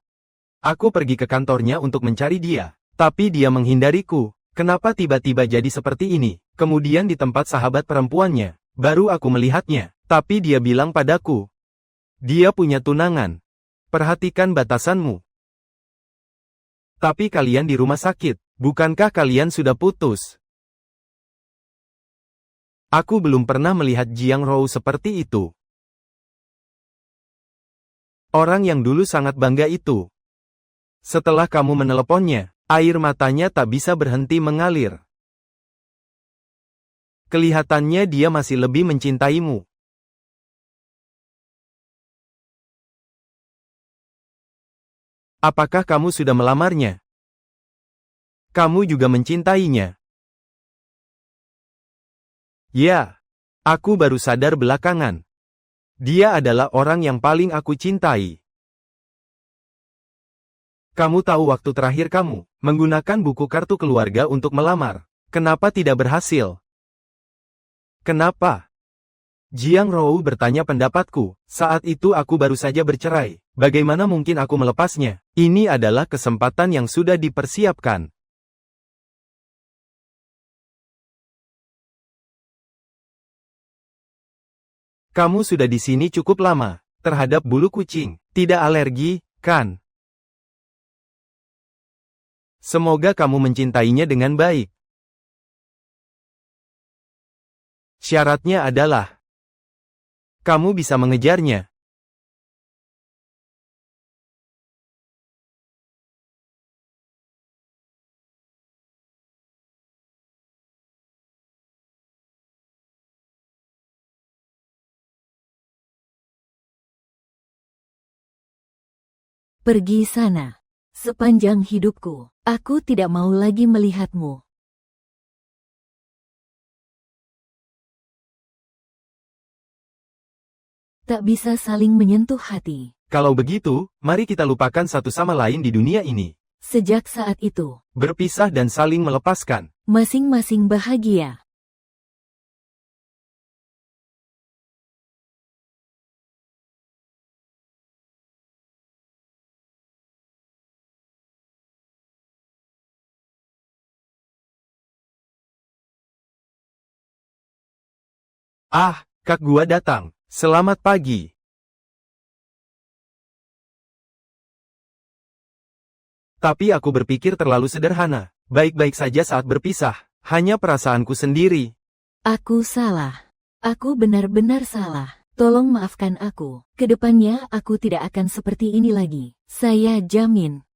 Aku pergi ke kantornya untuk mencari dia, tapi dia menghindariku. Kenapa tiba-tiba jadi seperti ini? Kemudian di tempat sahabat perempuannya, baru aku melihatnya, tapi dia bilang padaku, dia punya tunangan. Perhatikan batasanmu. Tapi kalian di rumah sakit, bukankah kalian sudah putus? Aku belum pernah melihat Jiang Rou seperti itu. Orang yang dulu sangat bangga itu. Setelah kamu meneleponnya, air matanya tak bisa berhenti mengalir. Kelihatannya dia masih lebih mencintaimu. Apakah kamu sudah melamarnya? Kamu juga mencintainya? Ya, aku baru sadar belakangan. Dia adalah orang yang paling aku cintai. Kamu tahu waktu terakhir kamu menggunakan buku kartu keluarga untuk melamar. Kenapa tidak berhasil? Kenapa? Jiang Rou bertanya pendapatku. Saat itu aku baru saja bercerai. Bagaimana mungkin aku melepasnya? Ini adalah kesempatan yang sudah dipersiapkan. Kamu sudah di sini cukup lama. Terhadap bulu kucing, tidak alergi, kan? Semoga kamu mencintainya dengan baik. Syaratnya adalah kamu bisa mengejarnya. Pergi sana. Sepanjang hidupku, aku tidak mau lagi melihatmu. Tak bisa saling menyentuh hati. Kalau begitu, mari kita lupakan satu sama lain di dunia ini. Sejak saat itu, Berpisah dan saling melepaskan. masing-masing bahagia. Ah, Kak Gua datang. Selamat pagi. Tapi aku berpikir terlalu sederhana. Baik-baik saja saat berpisah. Hanya perasaanku sendiri. Aku salah. Aku benar-benar salah. Tolong maafkan aku. Kedepannya aku tidak akan seperti ini lagi. Saya jamin.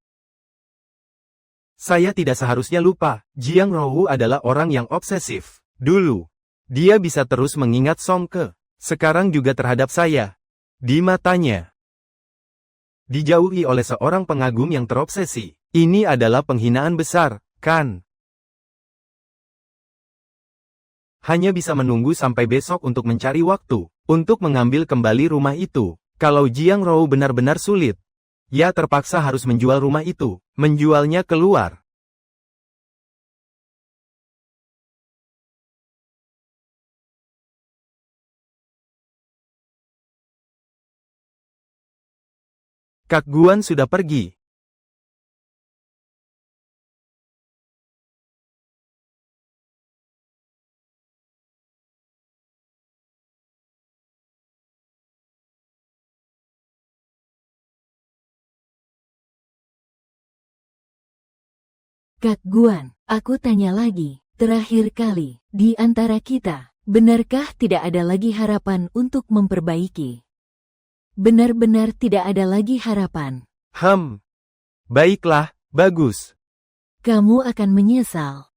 Saya tidak seharusnya lupa. Jiang Rou adalah orang yang obsesif. Dulu, dia bisa terus mengingat Song Ke. Sekarang juga terhadap saya. Di matanya. Dijauhi oleh seorang pengagum yang terobsesi. Ini adalah penghinaan besar, kan? Hanya bisa menunggu sampai besok untuk mencari waktu, untuk mengambil kembali rumah itu. Kalau Jiang Rou benar-benar sulit, ya terpaksa harus menjual rumah itu, menjualnya keluar. Kak Guan sudah pergi. Kak Guan, aku tanya lagi. Terakhir kali, di antara kita, benarkah tidak ada lagi harapan untuk memperbaiki? Benar-benar tidak ada lagi harapan. Baiklah, bagus. Kamu akan menyesal.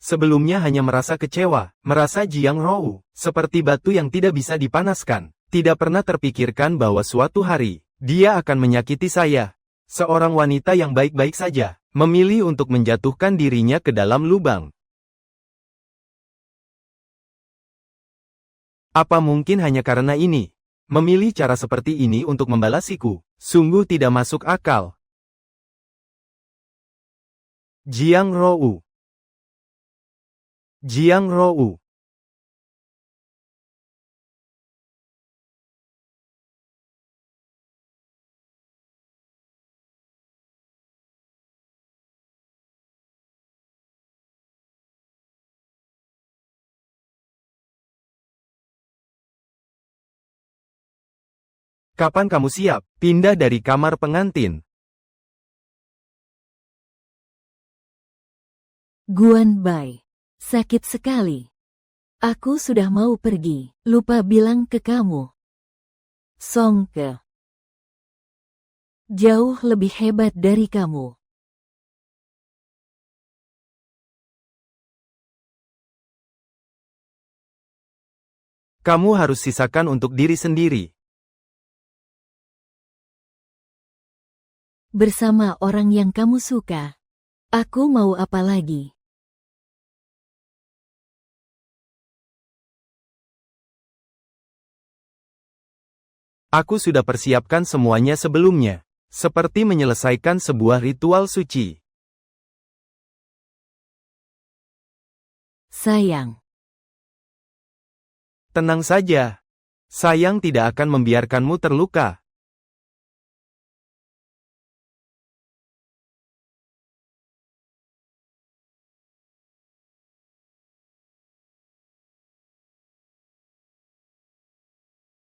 Sebelumnya hanya merasa kecewa, merasa Jiang Rou, seperti batu yang tidak bisa dipanaskan. Tidak pernah terpikirkan bahwa suatu hari, dia akan menyakiti saya. Seorang wanita yang baik-baik saja, memilih untuk menjatuhkan dirinya ke dalam lubang. Apa mungkin hanya karena ini? Memilih cara seperti ini untuk membalasiku, sungguh tidak masuk akal. Jiang Rou. Jiang Rou. kapan kamu siap pindah dari kamar pengantin? Guan Bai. Sakit sekali. Aku sudah mau pergi, lupa bilang ke kamu. Song Ke. Jauh lebih hebat dari kamu. Kamu harus sisakan untuk diri sendiri. Bersama orang yang kamu suka. Aku mau apa lagi? Aku sudah persiapkan semuanya sebelumnya. Seperti menyelesaikan sebuah ritual suci. Sayang. Tenang saja. Sayang tidak akan membiarkanmu terluka.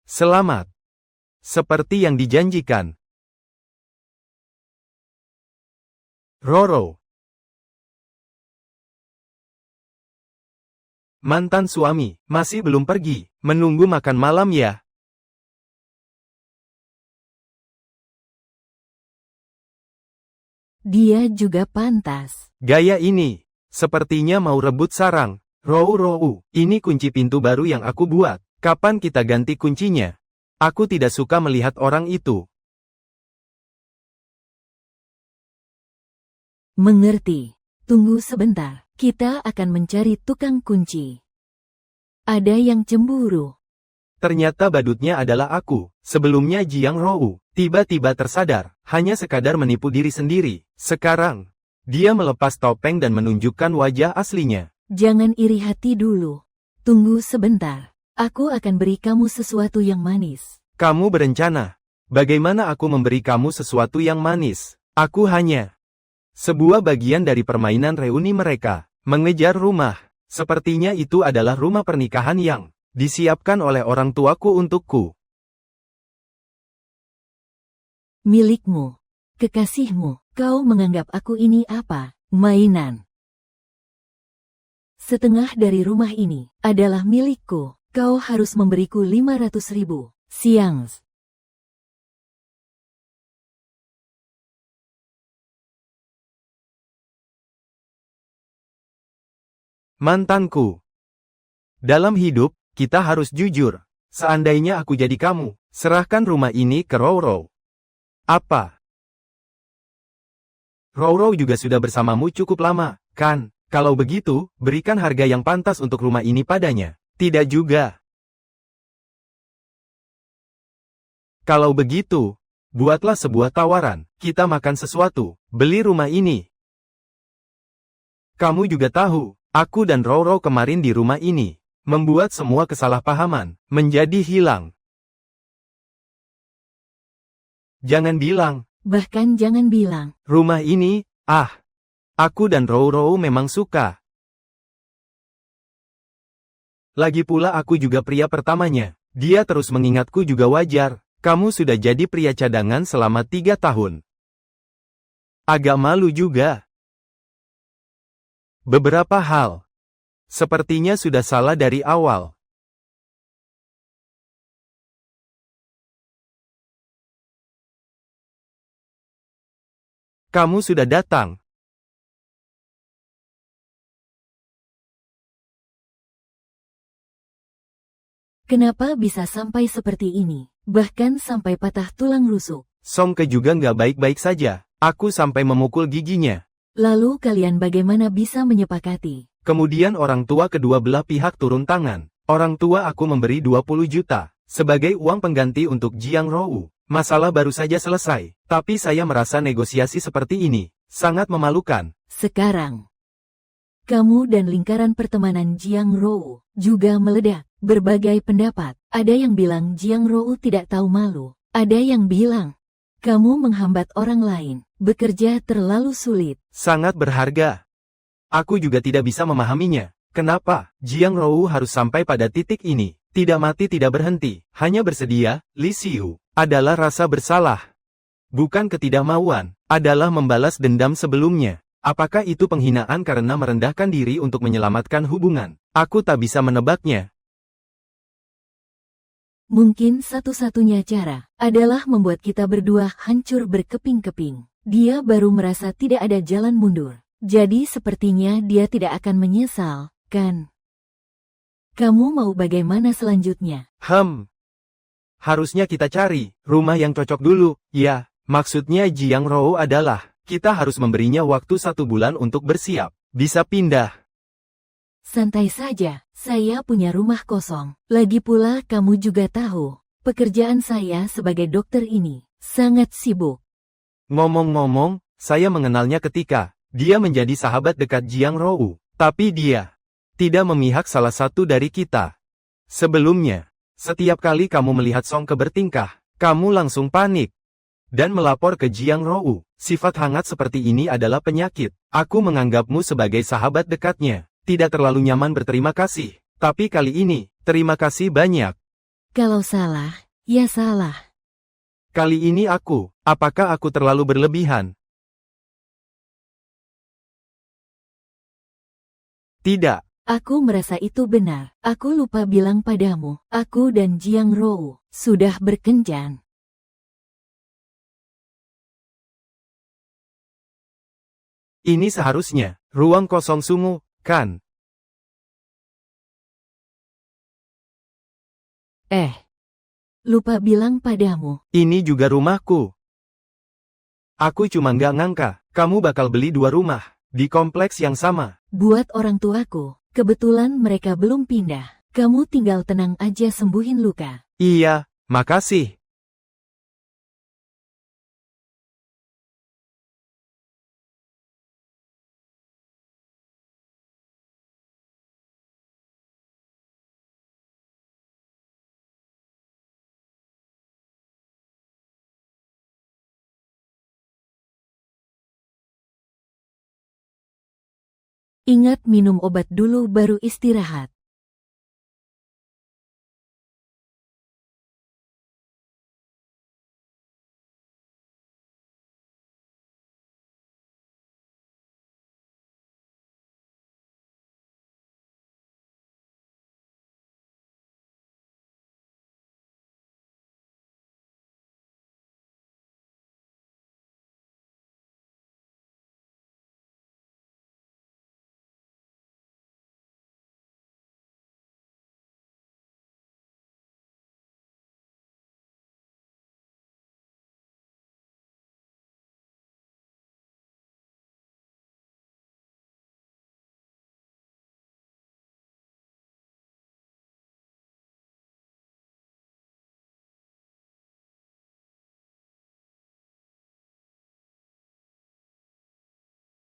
Selamat. Seperti yang dijanjikan. Roro. Mantan suami, masih belum pergi, menunggu makan malam ya. Dia juga pantas. Gaya ini, sepertinya mau rebut sarang. Rou, ini kunci pintu baru yang aku buat. Kapan kita ganti kuncinya? Aku tidak suka melihat orang itu. Mengerti. Tunggu sebentar. Kita akan mencari tukang kunci. Ada yang cemburu. Ternyata badutnya adalah aku. Sebelumnya Jiang Rou tiba-tiba tersadar, hanya sekadar menipu diri sendiri. Sekarang, dia melepas topeng dan menunjukkan wajah aslinya. Jangan iri hati dulu. Tunggu sebentar. Aku akan beri kamu sesuatu yang manis. Kamu berencana. Bagaimana aku memberi kamu sesuatu yang manis? Aku hanya sebuah bagian dari permainan reuni mereka. Mengejar rumah. Sepertinya itu adalah rumah pernikahan yang disiapkan oleh orang tuaku untukku. Milikmu. Kekasihmu. Kau menganggap aku ini apa? Mainan. Setengah dari rumah ini adalah milikku. Kau harus memberiku 500.000 siang. Mantanku. Dalam hidup, kita harus jujur. Seandainya aku jadi kamu, serahkan rumah ini ke Roro. Apa? Roro juga sudah bersamamu cukup lama, kan? Kalau begitu, berikan harga yang pantas untuk rumah ini padanya. Tidak juga. Kalau begitu, buatlah sebuah tawaran. Kita makan sesuatu, beli rumah ini. Kamu juga tahu, aku dan Roro kemarin di rumah ini, membuat semua kesalahpahaman menjadi hilang. Jangan bilang. Bahkan jangan bilang. Rumah ini, aku dan Roro memang suka. Lagi pula aku juga pria pertamanya. Dia terus mengingatku juga wajar. Kamu sudah jadi pria cadangan selama 3 tahun. Agak malu juga. Beberapa hal. Sepertinya sudah salah dari awal. Kamu sudah datang. Kenapa bisa sampai seperti ini? Bahkan sampai patah tulang rusuk. Song Ke juga nggak baik-baik saja. Aku sampai memukul giginya. Lalu kalian bagaimana bisa menyepakati? Kemudian orang tua kedua belah pihak turun tangan. Orang tua aku memberi 20 juta. Sebagai uang pengganti untuk Jiang Rou. Masalah baru saja selesai. Tapi saya merasa negosiasi seperti ini sangat memalukan. Sekarang, kamu dan lingkaran pertemanan Jiang Rou juga meledak. Berbagai pendapat. Ada yang bilang Jiang Rou tidak tahu malu. Ada yang bilang, kamu menghambat orang lain. Bekerja terlalu sulit. Sangat berharga. Aku juga tidak bisa memahaminya. Kenapa Jiang Rou harus sampai pada titik ini? Tidak mati tidak berhenti, hanya bersedia, Li Xiu, adalah rasa bersalah. Bukan ketidakmauan, adalah membalas dendam sebelumnya. Apakah itu penghinaan karena merendahkan diri untuk menyelamatkan hubungan? Aku tak bisa menebaknya. Mungkin satu-satunya cara adalah membuat kita berdua hancur berkeping-keping. Dia baru merasa tidak ada jalan mundur. Jadi sepertinya dia tidak akan menyesal, kan? Kamu mau bagaimana selanjutnya? Harusnya kita cari rumah yang cocok dulu. Ya, maksudnya Jiang Rou adalah, kita harus memberinya waktu 1 bulan untuk bersiap. Bisa pindah. Santai saja, saya punya rumah kosong. Lagi pula kamu juga tahu, pekerjaan saya sebagai dokter ini sangat sibuk. Ngomong-ngomong, saya mengenalnya ketika dia menjadi sahabat dekat Jiang Rou. Tapi dia tidak memihak salah satu dari kita. Sebelumnya, setiap kali kamu melihat Songke bertingkah, kamu langsung panik dan melapor ke Jiang Rou. Sifat hangat seperti ini adalah penyakit. Aku menganggapmu sebagai sahabat dekatnya. Tidak terlalu nyaman berterima kasih. Tapi kali ini, terima kasih banyak. Kalau salah, ya salah. Kali ini apakah aku terlalu berlebihan? Tidak. Aku merasa itu benar. Aku lupa bilang padamu, aku dan Jiang Rou sudah berkencan. Ini seharusnya ruang kosong sungguh, kan? Lupa bilang padamu. Ini juga rumahku. Aku cuma nggak ngangka, kamu bakal beli 2 rumah di kompleks yang sama. Buat orang tuaku, kebetulan mereka belum pindah. Kamu tinggal tenang aja sembuhin luka. Iya, makasih. Ingat minum obat dulu baru istirahat.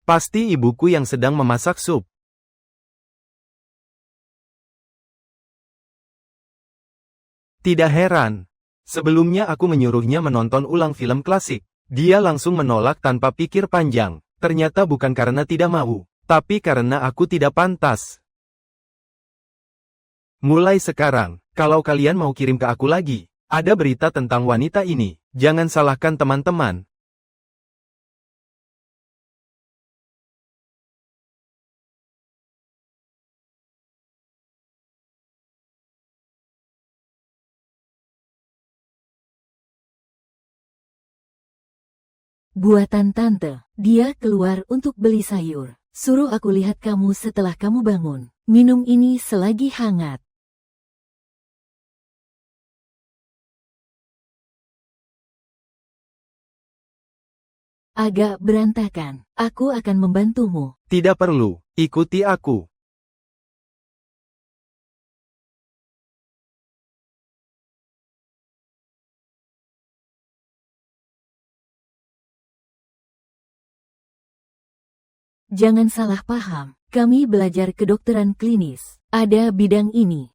Pasti ibuku yang sedang memasak sup. Tidak heran. Sebelumnya aku menyuruhnya menonton ulang film klasik. Dia langsung menolak tanpa pikir panjang. Ternyata bukan karena tidak mau, tapi karena aku tidak pantas. Mulai sekarang, kalau kalian mau kirim ke aku lagi, ada berita tentang wanita ini, jangan salahkan teman-teman. Buatan tante, dia keluar untuk beli sayur. Suruh aku lihat kamu setelah kamu bangun. Minum ini selagi hangat. Agak berantakan. Aku akan membantumu. Tidak perlu, ikuti aku. Jangan salah paham. Kami belajar kedokteran klinis. Ada bidang ini.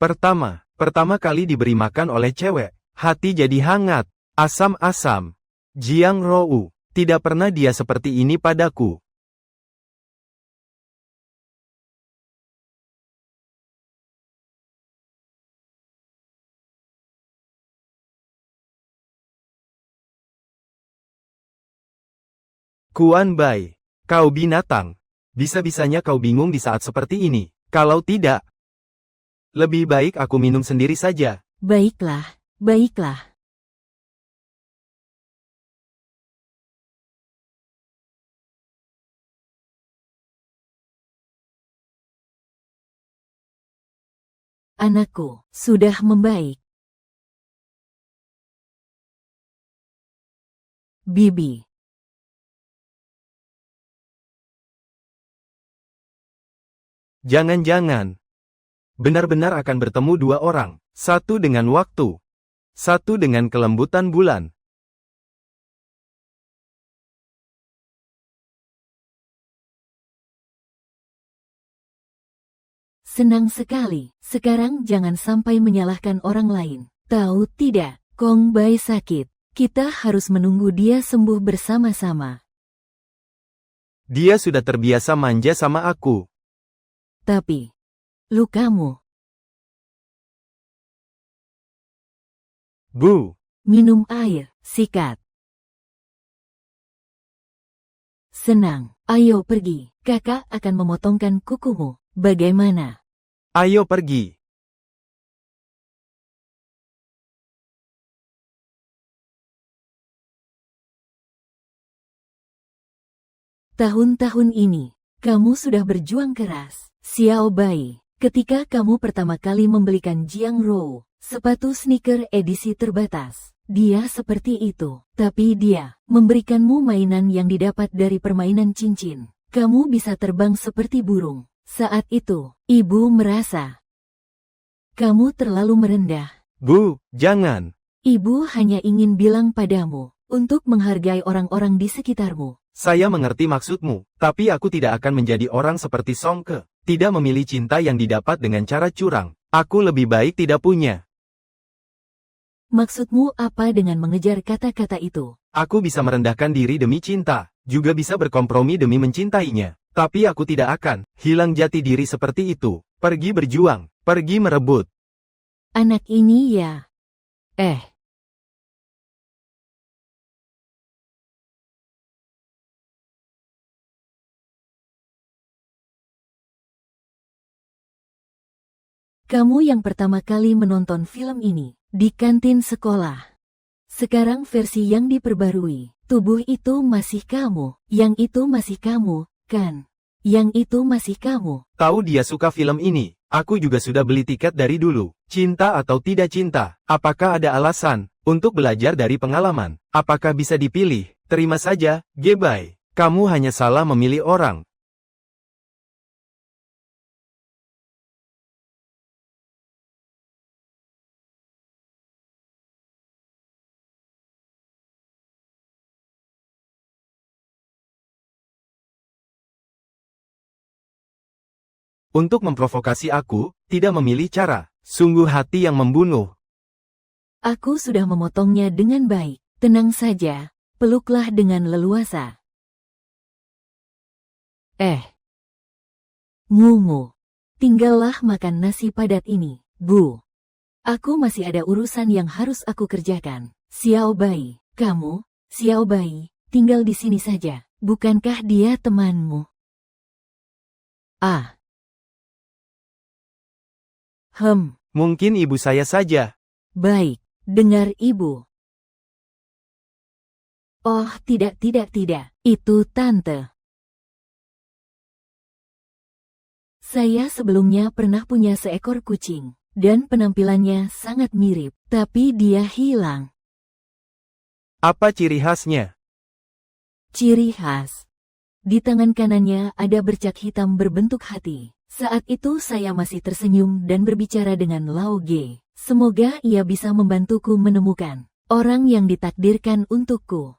Pertama kali diberi makan oleh cewek, hati jadi hangat, asam-asam. Jiang Rou, tidak pernah dia seperti ini padaku. Kuan Bai, kau binatang. Bisa-bisanya kau bingung di saat seperti ini. Kalau tidak, lebih baik aku minum sendiri saja. Baiklah, baiklah. Anakku, sudah membaik. Bibi. Jangan-jangan benar-benar akan bertemu dua orang, satu dengan waktu, satu dengan kelembutan bulan. Senang sekali. Sekarang jangan sampai menyalahkan orang lain. Tahu tidak, Kong Bai sakit. Kita harus menunggu dia sembuh bersama-sama. Dia sudah terbiasa manja sama aku. Tapi, lukamu. Bu, Minum air, sikat. Senang, ayo pergi. Kakak akan memotongkan kukumu. Bagaimana? ayo pergi. Tahun-tahun ini, kamu sudah berjuang keras. Xiao Bai, ketika kamu pertama kali membelikan Jiang Rou, sepatu sneaker edisi terbatas, dia seperti itu. Tapi dia memberikanmu mainan yang didapat dari permainan cincin. Kamu bisa terbang seperti burung. Saat itu, ibu merasa kamu terlalu merendah. Bu, jangan. Ibu hanya ingin bilang padamu untuk menghargai orang-orang di sekitarmu. Saya mengerti maksudmu, tapi aku tidak akan menjadi orang seperti Song Ke. Tidak memilih cinta yang didapat dengan cara curang. Aku lebih baik tidak punya. Maksudmu apa dengan mengejar kata-kata itu? Aku bisa merendahkan diri demi cinta, juga bisa berkompromi demi mencintainya. Tapi aku tidak akan hilang jati diri seperti itu. Pergi berjuang, pergi merebut. Anak ini ya. Kamu yang pertama kali menonton film ini di kantin sekolah. Sekarang versi yang diperbarui. Tubuh itu masih kamu, yang itu masih kamu, kan? Yang itu masih kamu. Tahu dia suka film ini. Aku juga sudah beli tiket dari dulu. Cinta atau tidak cinta? Apakah ada alasan untuk belajar dari pengalaman? Apakah bisa dipilih? Terima saja, Gebai. Kamu hanya salah memilih orang. Untuk memprovokasi aku, tidak memilih cara. Sungguh hati yang membunuh. Aku sudah memotongnya dengan baik. Tenang saja, peluklah dengan leluasa. Ngungu. Tinggallah makan nasi padat ini, Bu. Aku masih ada urusan yang harus aku kerjakan. Xiao Bai, kamu, Xiao Bai, tinggal di sini saja. Bukankah dia temanmu? Mungkin ibu saya saja. Baik, dengar ibu. Oh, tidak. Itu tante. Saya sebelumnya pernah punya seekor kucing, dan penampilannya sangat mirip, tapi dia hilang. Apa ciri khasnya? Ciri khas. Di tangan kanannya ada bercak hitam berbentuk hati. Saat itu saya masih tersenyum dan berbicara dengan Lao Ge. Semoga ia bisa membantuku menemukan orang yang ditakdirkan untukku.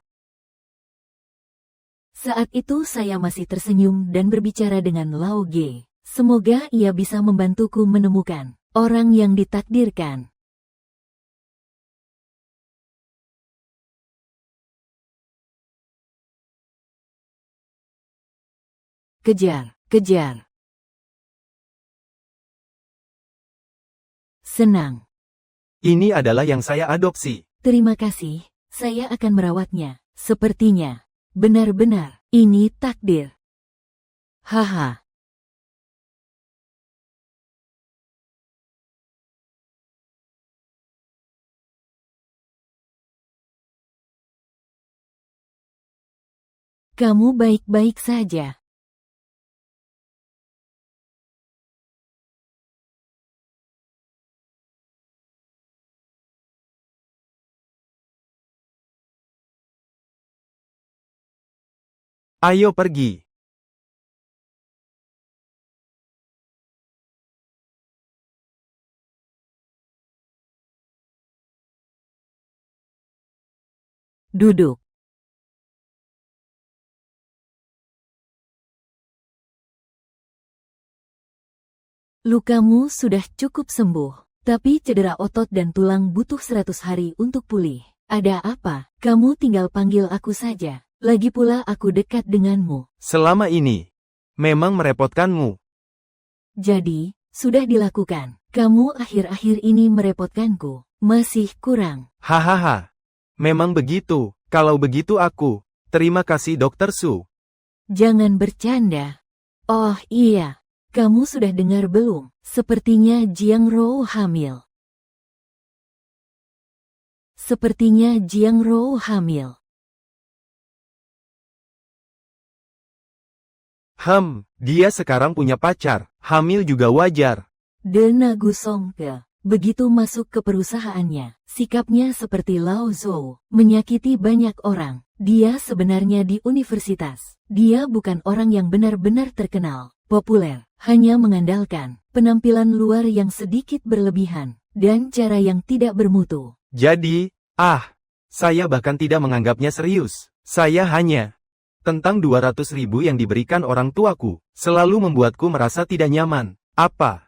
Saat itu saya masih tersenyum dan berbicara dengan Lao Ge. Semoga ia bisa membantuku menemukan Orang yang ditakdirkan. Kejar, kejar. Senang. Ini adalah yang saya adopsi. Terima kasih, saya akan merawatnya. Sepertinya, benar-benar, ini takdir. Haha. Kamu baik-baik saja. Ayo pergi. Duduk. Lukamu sudah cukup sembuh, tapi cedera otot dan tulang butuh 100 hari untuk pulih. Ada apa? Kamu tinggal panggil aku saja. Lagi pula aku dekat denganmu. Selama ini, memang merepotkanmu. Jadi, sudah dilakukan. Kamu akhir-akhir ini merepotkanku. Masih kurang. Hahaha. Memang begitu. Kalau begitu aku. Terima kasih Dr. Su. Jangan bercanda. Oh iya. Kamu sudah dengar belum? Sepertinya Jiang Rou hamil. Sepertinya Jiang Rou hamil. Dia sekarang punya pacar. Hamil juga wajar. Dena Gusongke. Begitu masuk ke perusahaannya, sikapnya seperti Lao Zhou, menyakiti banyak orang. Dia sebenarnya di universitas. Dia bukan orang yang benar-benar terkenal, populer, hanya mengandalkan penampilan luar yang sedikit berlebihan, dan cara yang tidak bermutu. Jadi, saya bahkan tidak menganggapnya serius. Saya hanya tentang 200.000 yang diberikan orang tuaku, selalu membuatku merasa tidak nyaman. Apa?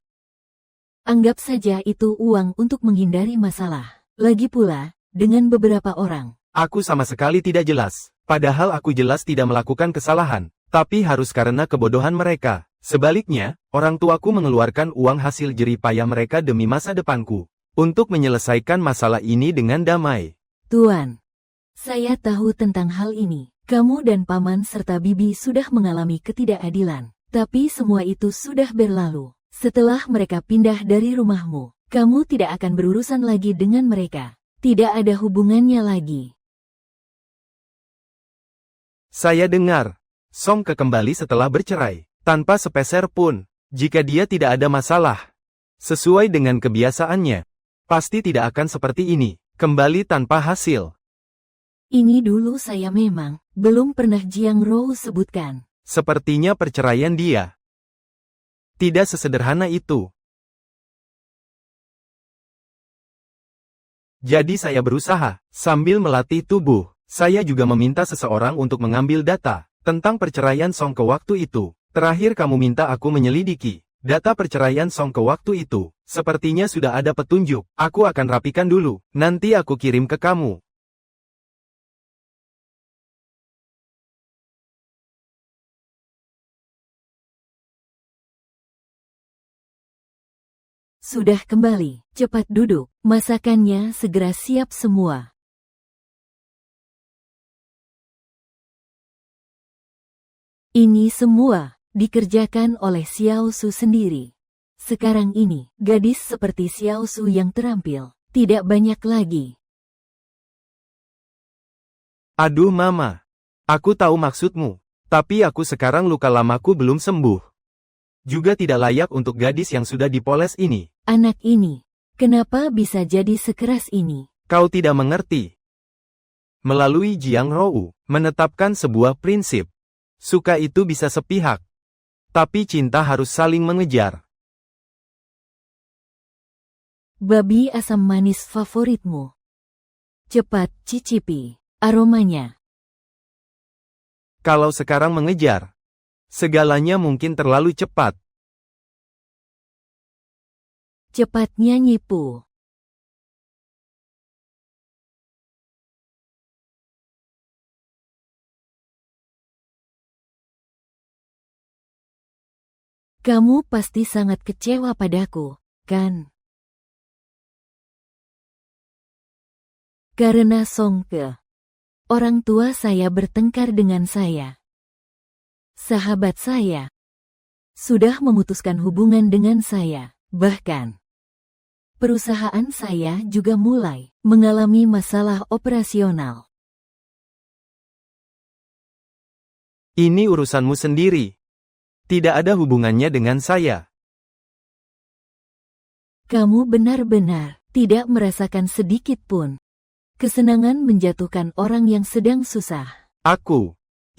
Anggap saja itu uang untuk menghindari masalah. Lagi pula, dengan beberapa orang. Aku sama sekali tidak jelas. Padahal aku jelas tidak melakukan kesalahan. Tapi harus karena kebodohan mereka. Sebaliknya, orang tuaku mengeluarkan uang hasil jerih payah mereka demi masa depanku. Untuk menyelesaikan masalah ini dengan damai. Tuan, saya tahu tentang hal ini. Kamu dan paman serta bibi sudah mengalami ketidakadilan. Tapi semua itu sudah berlalu. Setelah mereka pindah dari rumahmu, kamu tidak akan berurusan lagi dengan mereka. Tidak ada hubungannya lagi. Saya dengar, Song kembali setelah bercerai, tanpa sepeser pun, jika dia tidak ada masalah. Sesuai dengan kebiasaannya, pasti tidak akan seperti ini, kembali tanpa hasil. Ini dulu saya memang, belum pernah Jiang Rou sebutkan. Sepertinya perceraian dia tidak sesederhana itu. Jadi saya berusaha, sambil melatih tubuh, saya juga meminta seseorang untuk mengambil data tentang perceraian Song ke waktu itu. Terakhir kamu minta aku menyelidiki data perceraian Song ke waktu itu. Sepertinya sudah ada petunjuk. Aku akan rapikan dulu, nanti aku kirim ke kamu. Sudah kembali, cepat duduk, masakannya segera siap semua. Ini semua dikerjakan oleh Xiao Su sendiri. Sekarang ini, gadis seperti Xiao Su yang terampil, tidak banyak lagi. Aduh mama, aku tahu maksudmu, tapi aku sekarang luka lamaku belum sembuh. Juga tidak layak untuk gadis yang sudah dipoles ini. Anak ini, kenapa bisa jadi sekeras ini? Kau tidak mengerti. Melalui Jiang Rou, menetapkan sebuah prinsip. Suka itu bisa sepihak. Tapi cinta harus saling mengejar. Babi asam manis favoritmu. Cepat cicipi aromanya. Kalau sekarang mengejar, segalanya mungkin terlalu cepat. Cepatnya nyipu. Kamu pasti sangat kecewa padaku, kan? Karena Songke, orang tua saya bertengkar dengan saya. Sahabat saya sudah memutuskan hubungan dengan saya. Bahkan, perusahaan saya juga mulai mengalami masalah operasional. Ini urusanmu sendiri. Tidak ada hubungannya dengan saya. Kamu benar-benar tidak merasakan sedikit pun kesenangan menjatuhkan orang yang sedang susah.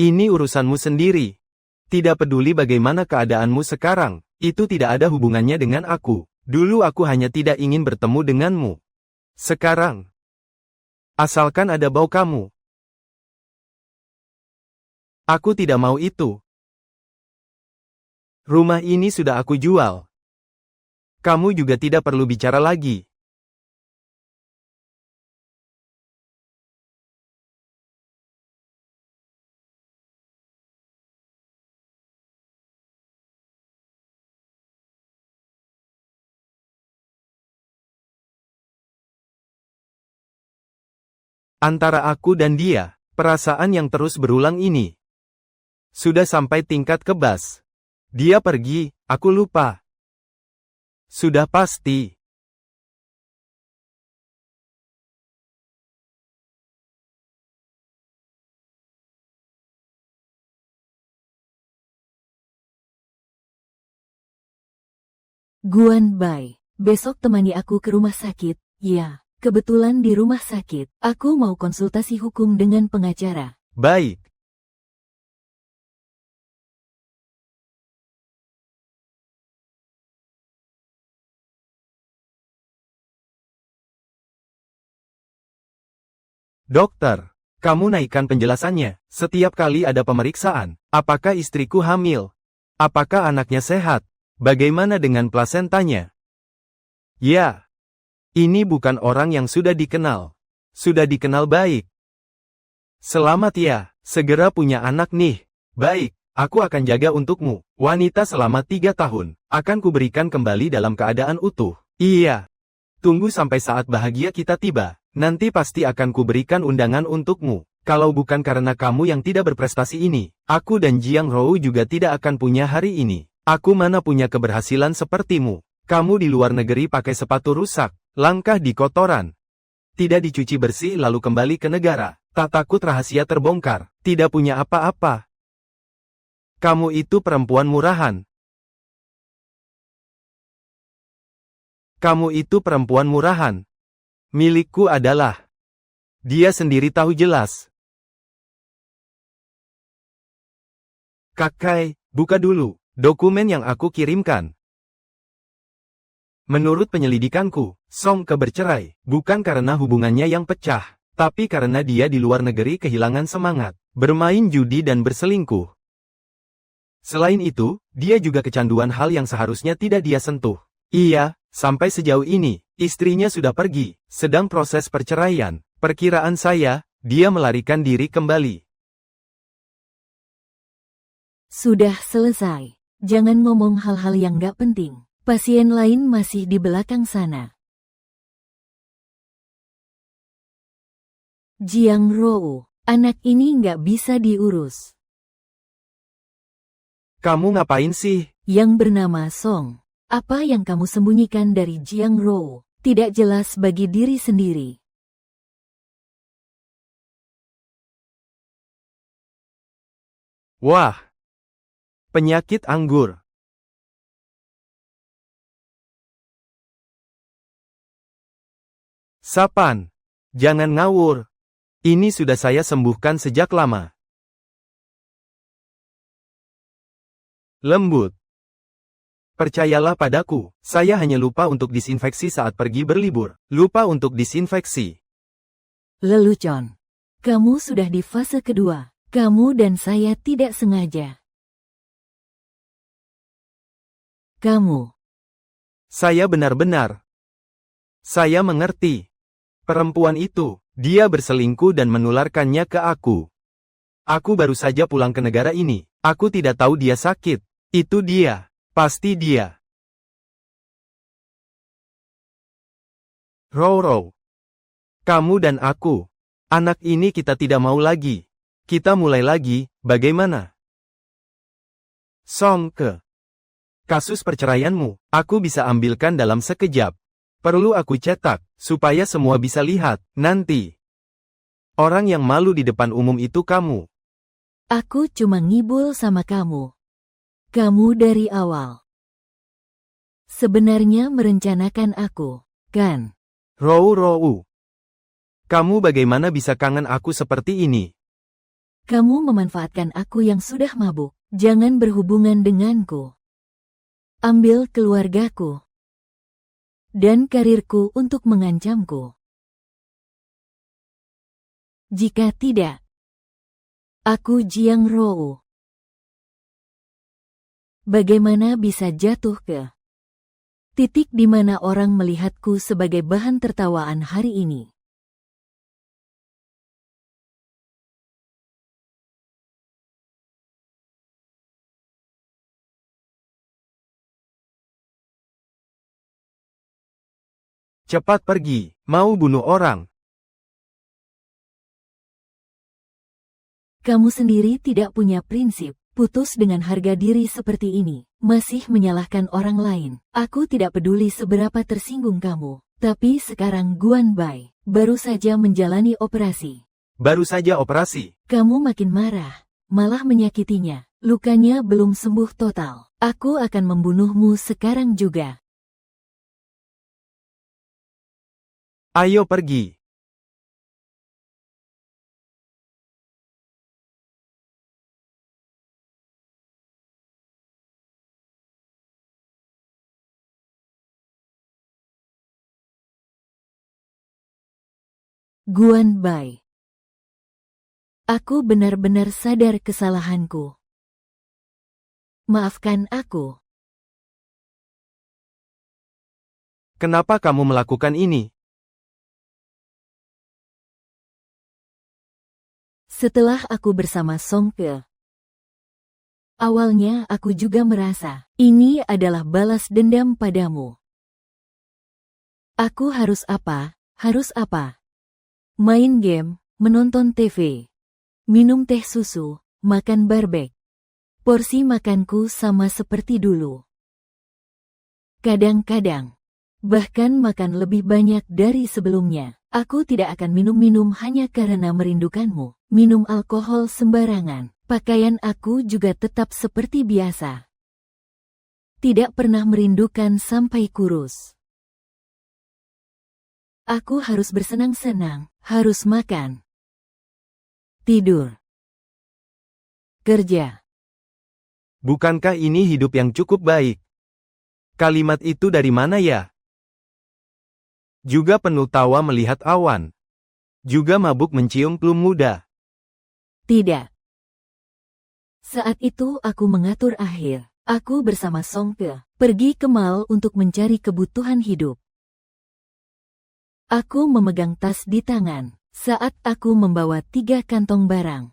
Ini urusanmu sendiri. Tidak peduli bagaimana keadaanmu sekarang, itu tidak ada hubungannya dengan aku. Dulu aku hanya tidak ingin bertemu denganmu. Sekarang, asalkan ada bau kamu. Aku tidak mau itu. Rumah ini sudah aku jual. Kamu juga tidak perlu bicara lagi. Antara aku dan dia, perasaan yang terus berulang ini sudah sampai tingkat kebas. Dia pergi, aku lupa. Sudah pasti. Guan Bai, besok temani aku ke rumah sakit. Ya, kebetulan di rumah sakit, aku mau konsultasi hukum dengan pengacara. Baik. Dokter, kamu naikkan penjelasannya. Setiap kali ada pemeriksaan, apakah istriku hamil? Apakah anaknya sehat? Bagaimana dengan plasentanya? Ya, ini bukan orang yang sudah dikenal. Sudah dikenal baik. Selamat ya, segera punya anak nih. Baik, aku akan jaga untukmu. Wanita selama 3 tahun, akan kuberikan kembali dalam keadaan utuh. Iya. Tunggu sampai saat bahagia kita tiba. Nanti pasti akan kuberikan undangan untukmu. Kalau bukan karena kamu yang tidak berprestasi ini, aku dan Jiang Rou juga tidak akan punya hari ini. Aku mana punya keberhasilan sepertimu. Kamu di luar negeri pakai sepatu rusak, langkah di kotoran. Tidak dicuci bersih lalu kembali ke negara. Tak takut rahasia terbongkar. Tidak punya apa-apa. Kamu itu perempuan murahan. Kamu itu perempuan murahan. Milikku adalah. Dia sendiri tahu jelas. Kakak, buka dulu dokumen yang aku kirimkan. Menurut penyelidikanku, Songke bercerai, bukan karena hubungannya yang pecah, tapi karena dia di luar negeri kehilangan semangat, bermain judi dan berselingkuh. Selain itu, dia juga kecanduan hal yang seharusnya tidak dia sentuh. Iya, sampai sejauh ini, istrinya sudah pergi, sedang proses perceraian. Perkiraan saya, dia melarikan diri kembali. Sudah selesai. Jangan ngomong hal-hal yang gak penting. Pasien lain masih di belakang sana. Jiang Rou, anak ini nggak bisa diurus. Kamu ngapain sih? Yang bernama Song. Apa yang kamu sembunyikan dari Jiang Rou tidak jelas bagi diri sendiri. Wah, penyakit anggur. Sapan, jangan ngawur. Ini sudah saya sembuhkan sejak lama. Lembut. Percayalah padaku, saya hanya lupa untuk disinfeksi saat pergi berlibur. Lupa untuk disinfeksi. Lelucon. Kamu sudah di fase kedua. Kamu dan saya tidak sengaja. Kamu. Saya benar-benar. Saya mengerti. Perempuan itu, dia berselingkuh dan menularkannya ke aku. Aku baru saja pulang ke negara ini. Aku tidak tahu dia sakit. Itu dia. Pasti dia. Roro. Kamu dan aku. Anak ini kita tidak mau lagi. Kita mulai lagi, bagaimana? Song Ke. Kasus perceraianmu, aku bisa ambilkan dalam sekejap. Perlu aku cetak, supaya semua bisa lihat, nanti. Orang yang malu di depan umum itu kamu. Aku cuma ngibul sama kamu. Kamu dari awal sebenarnya merencanakan aku, kan? Rou. Kamu bagaimana bisa kangen aku seperti ini? Kamu memanfaatkan aku yang sudah mabuk. Jangan berhubungan denganku. Ambil keluargaku dan karirku untuk mengancamku. Jika tidak, aku Jiang Rou. Bagaimana bisa jatuh ke titik di mana orang melihatku sebagai bahan tertawaan hari ini? Cepat pergi, mau bunuh orang. Kamu sendiri tidak punya prinsip, putus dengan harga diri seperti ini, masih menyalahkan orang lain. Aku tidak peduli seberapa tersinggung kamu, tapi sekarang Guan Bai baru saja menjalani operasi. Baru saja operasi. Kamu makin marah, malah menyakitinya. Lukanya belum sembuh total. Aku akan membunuhmu sekarang juga. Ayo pergi. Guan Bai. Aku benar-benar sadar kesalahanku. Maafkan aku. Kenapa kamu melakukan ini? Setelah aku bersama Song Ke, awalnya aku juga merasa ini adalah balas dendam padamu. Aku harus apa? Harus apa? Main game, menonton TV, minum teh susu, makan barbek. Porsi makanku sama seperti dulu. Kadang-kadang, bahkan makan lebih banyak dari sebelumnya. Aku tidak akan minum-minum hanya karena merindukanmu. Minum alkohol sembarangan. Pakaian aku juga tetap seperti biasa. Tidak pernah merindukan sampai kurus. Aku harus bersenang-senang, harus makan, tidur, kerja. Bukankah ini hidup yang cukup baik? Kalimat itu dari mana ya? Juga penuh tawa melihat awan. Juga mabuk mencium plum muda. Tidak. Saat itu aku mengatur akhir. Aku bersama Song Ke pergi ke mall untuk mencari kebutuhan hidup. Aku memegang tas di tangan saat aku membawa 3 kantong barang.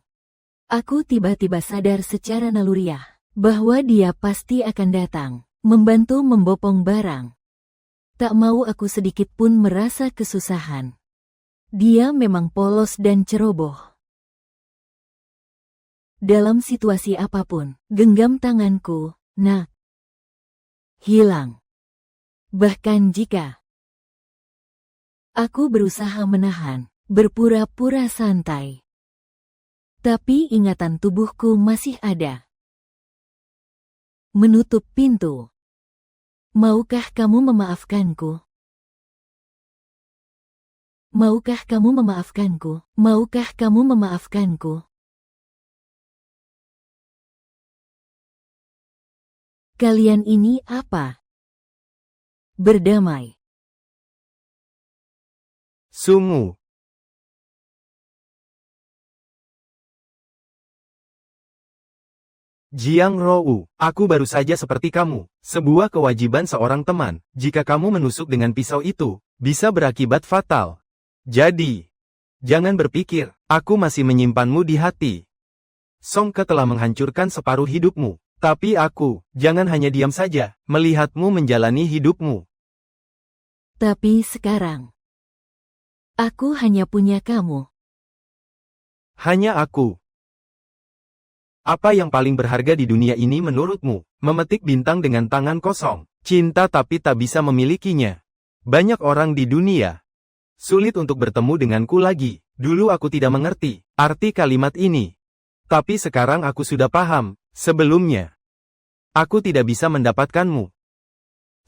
Aku tiba-tiba sadar secara naluriah bahwa dia pasti akan datang, membantu membopong barang. Tak mau aku sedikit pun merasa kesusahan. Dia memang polos dan ceroboh. Dalam situasi apapun, genggam tanganku, nak. Hilang. Bahkan jika aku berusaha menahan, berpura-pura santai. Tapi ingatan tubuhku masih ada. Menutup pintu. Maukah kamu memaafkanku? Maukah kamu memaafkanku? Maukah kamu memaafkanku? Kalian ini apa? Berdamai. Sungguh. Jiang Rou, aku baru saja seperti kamu. Sebuah kewajiban seorang teman, jika kamu menusuk dengan pisau itu, bisa berakibat fatal. Jadi, jangan berpikir, aku masih menyimpanmu di hati. Song Ke telah menghancurkan separuh hidupmu. Tapi aku, jangan hanya diam saja, melihatmu menjalani hidupmu. Tapi sekarang, aku hanya punya kamu. Hanya aku. Apa yang paling berharga di dunia ini menurutmu? Memetik bintang dengan tangan kosong, cinta tapi tak bisa memilikinya. Banyak orang di dunia sulit untuk bertemu denganku lagi. Dulu aku tidak mengerti arti kalimat ini. Tapi sekarang aku sudah paham. Sebelumnya, aku tidak bisa mendapatkanmu.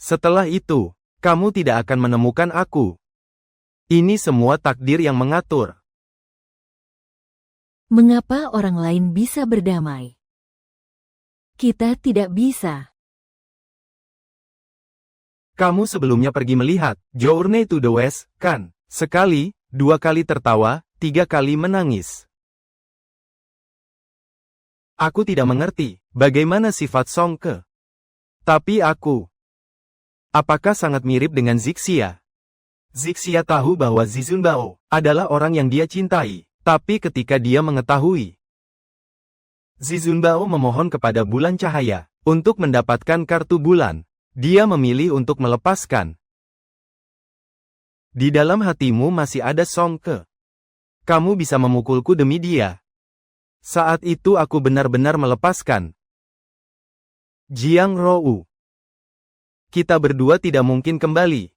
Setelah itu, kamu tidak akan menemukan aku. Ini semua takdir yang mengatur. Mengapa orang lain bisa berdamai? Kita tidak bisa. Kamu sebelumnya pergi melihat Journey to the West, kan? Sekali, 2 kali tertawa, 3 kali menangis. Aku tidak mengerti bagaimana sifat Song Ke. Tapi aku, apakah sangat mirip dengan Zixia? Zixia tahu bahwa Zizun Bao adalah orang yang dia cintai. Tapi ketika dia mengetahui, Zizun Bao memohon kepada bulan cahaya untuk mendapatkan kartu bulan, dia memilih untuk melepaskan. Di dalam hatimu masih ada Song Ke. Kamu bisa memukulku demi dia. Saat itu aku benar-benar melepaskan. Jiang Rou. Kita berdua tidak mungkin kembali.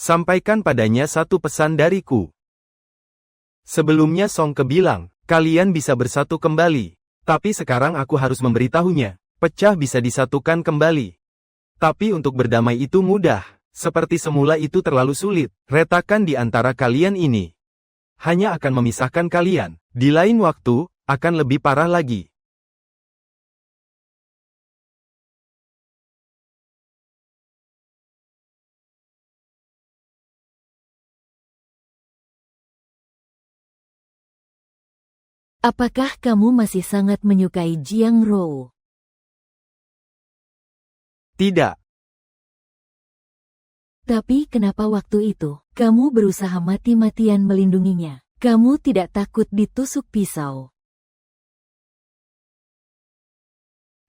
Sampaikan padanya satu pesan dariku. Sebelumnya Song Ke bilang, kalian bisa bersatu kembali. Tapi sekarang aku harus memberitahunya, pecah bisa disatukan kembali. Tapi untuk berdamai itu mudah. Seperti semula itu terlalu sulit. Retakan di antara kalian ini hanya akan memisahkan kalian. Di lain waktu, akan lebih parah lagi. Apakah kamu masih sangat menyukai Jiang Rou? Tidak. Tapi kenapa waktu itu, kamu berusaha mati-matian melindunginya? Kamu tidak takut ditusuk pisau?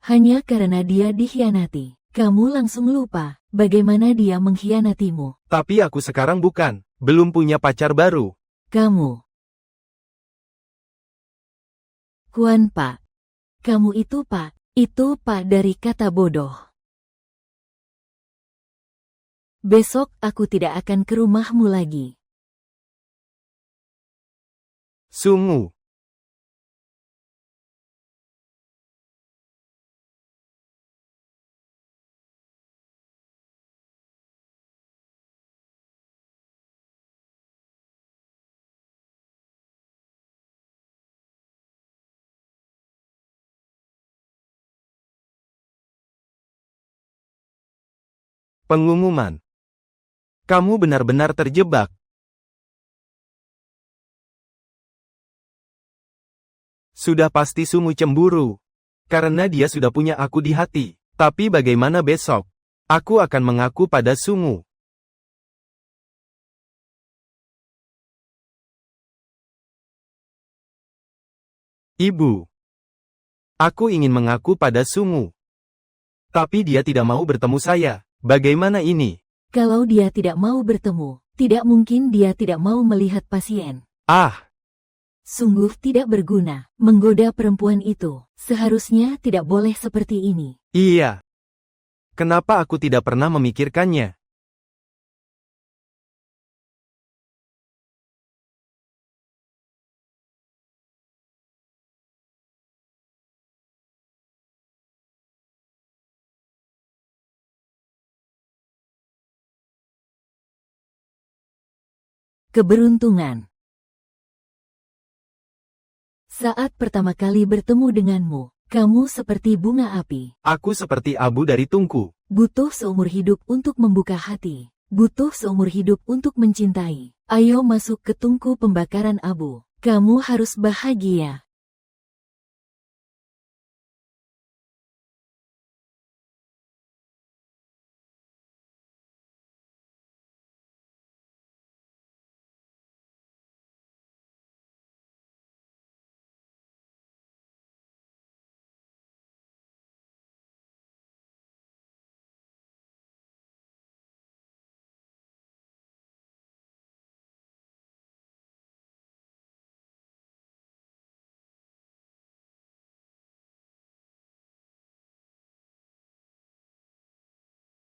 Hanya karena dia dikhianati, kamu langsung lupa bagaimana dia mengkhianatimu. Tapi aku sekarang belum punya pacar baru. Kamu. Kuan Pak. Kamu itu Pak. Itu Pak dari kata bodoh. Besok aku tidak akan ke rumahmu lagi. Sungguh. Pengumuman. Kamu benar-benar terjebak. Sudah pasti Sumu cemburu. Karena dia sudah punya aku di hati. Tapi bagaimana besok? Aku akan mengaku pada Sumu. Ibu. Aku ingin mengaku pada Sumu. Tapi dia tidak mau bertemu saya. Bagaimana ini? Kalau dia tidak mau bertemu, tidak mungkin dia tidak mau melihat pasien. Ah! Sungguh tidak berguna menggoda perempuan itu. Seharusnya tidak boleh seperti ini. Iya. Kenapa aku tidak pernah memikirkannya? Keberuntungan. Saat pertama kali bertemu denganmu, kamu seperti bunga api. Aku seperti abu dari tungku. Butuh seumur hidup untuk membuka hati. Butuh seumur hidup untuk mencintai. Ayo masuk ke tungku pembakaran abu. Kamu harus bahagia.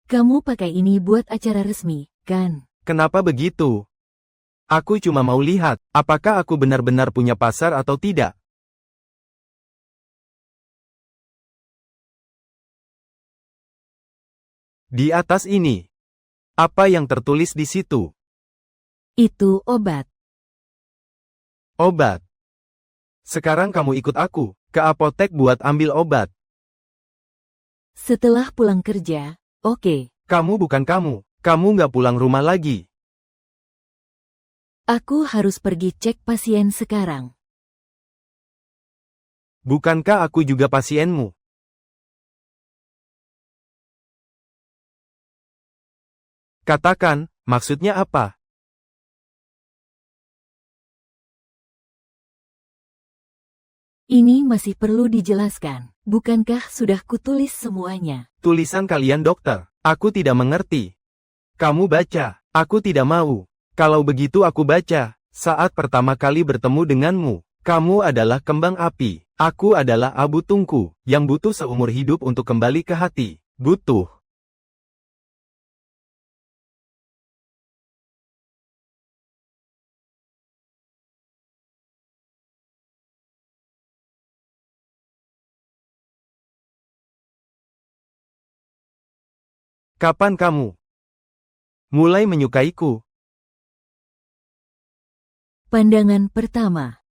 Kamu pakai ini buat acara resmi, kan? Kenapa begitu? Aku cuma mau lihat, apakah aku benar-benar punya pasar atau tidak. Di atas ini, apa yang tertulis di situ? Itu obat. Obat. Sekarang kamu ikut aku ke apotek buat ambil obat. Setelah pulang kerja, oke. Kamu bukan kamu nggak pulang rumah lagi. Aku harus pergi cek pasien sekarang. Bukankah aku juga pasienmu? Katakan, maksudnya apa? Ini masih perlu dijelaskan. Bukankah sudah kutulis semuanya? Tulisan kalian dokter, aku tidak mengerti. Kamu baca, aku tidak mau. Kalau begitu aku baca. Saat pertama kali bertemu denganmu, kamu adalah kembang api. Aku adalah abu tungku, yang butuh seumur hidup untuk kembali ke hati. Butuh. Kapan kamu mulai menyukaiku? Pandangan pertama.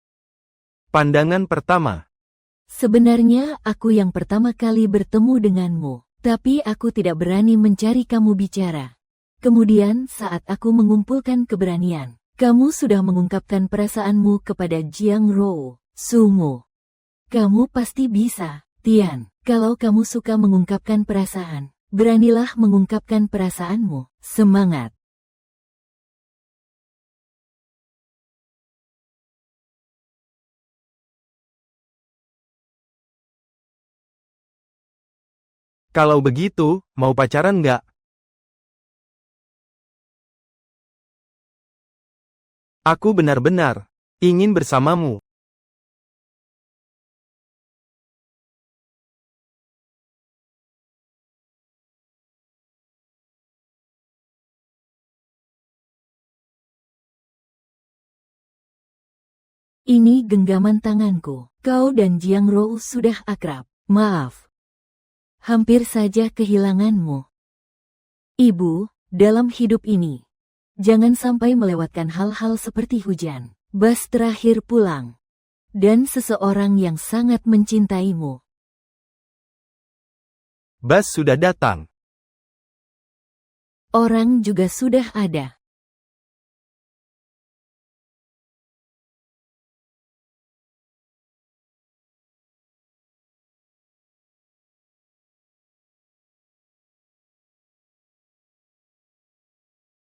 Pandangan pertama. Sebenarnya aku yang pertama kali bertemu denganmu, tapi aku tidak berani mencari kamu bicara. Kemudian saat aku mengumpulkan keberanian, kamu sudah mengungkapkan perasaanmu kepada Jiang Rou. Sungguh. Kamu pasti bisa, Tian. Kalau kamu suka mengungkapkan perasaan, beranilah mengungkapkan perasaanmu. Semangat. Kalau begitu, mau pacaran nggak? Aku benar-benar ingin bersamamu. Ini genggaman tanganku. Kau dan Jiang Rou sudah akrab. Maaf. Hampir saja kehilanganmu. Ibu, dalam hidup ini, jangan sampai melewatkan hal-hal seperti hujan, bus terakhir pulang, dan seseorang yang sangat mencintaimu. Bas sudah datang. Orang juga sudah ada.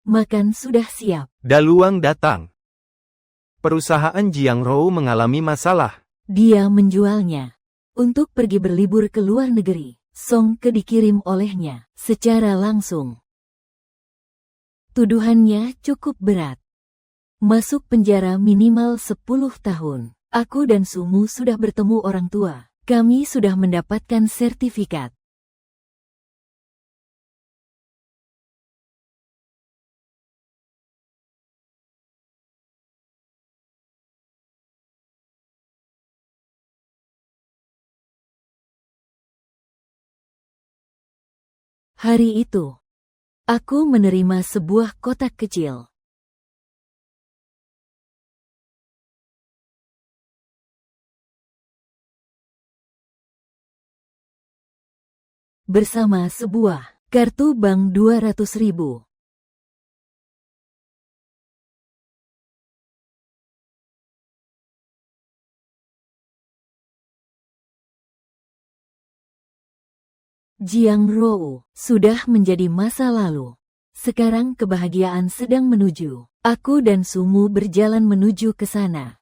Makan sudah siap. Daluang datang. Perusahaan Jiang Rou mengalami masalah. Dia menjualnya untuk pergi berlibur ke luar negeri. Song Ke dikirim olehnya secara langsung. Tuduhannya cukup berat. Masuk penjara minimal 10 tahun. Aku dan Sumu sudah bertemu orang tua. Kami sudah mendapatkan sertifikat. Hari itu, aku menerima sebuah kotak kecil. Bersama sebuah kartu bank 200.000. Jiang Rou, sudah menjadi masa lalu. Sekarang kebahagiaan sedang menuju. Aku dan Sumu berjalan menuju ke sana.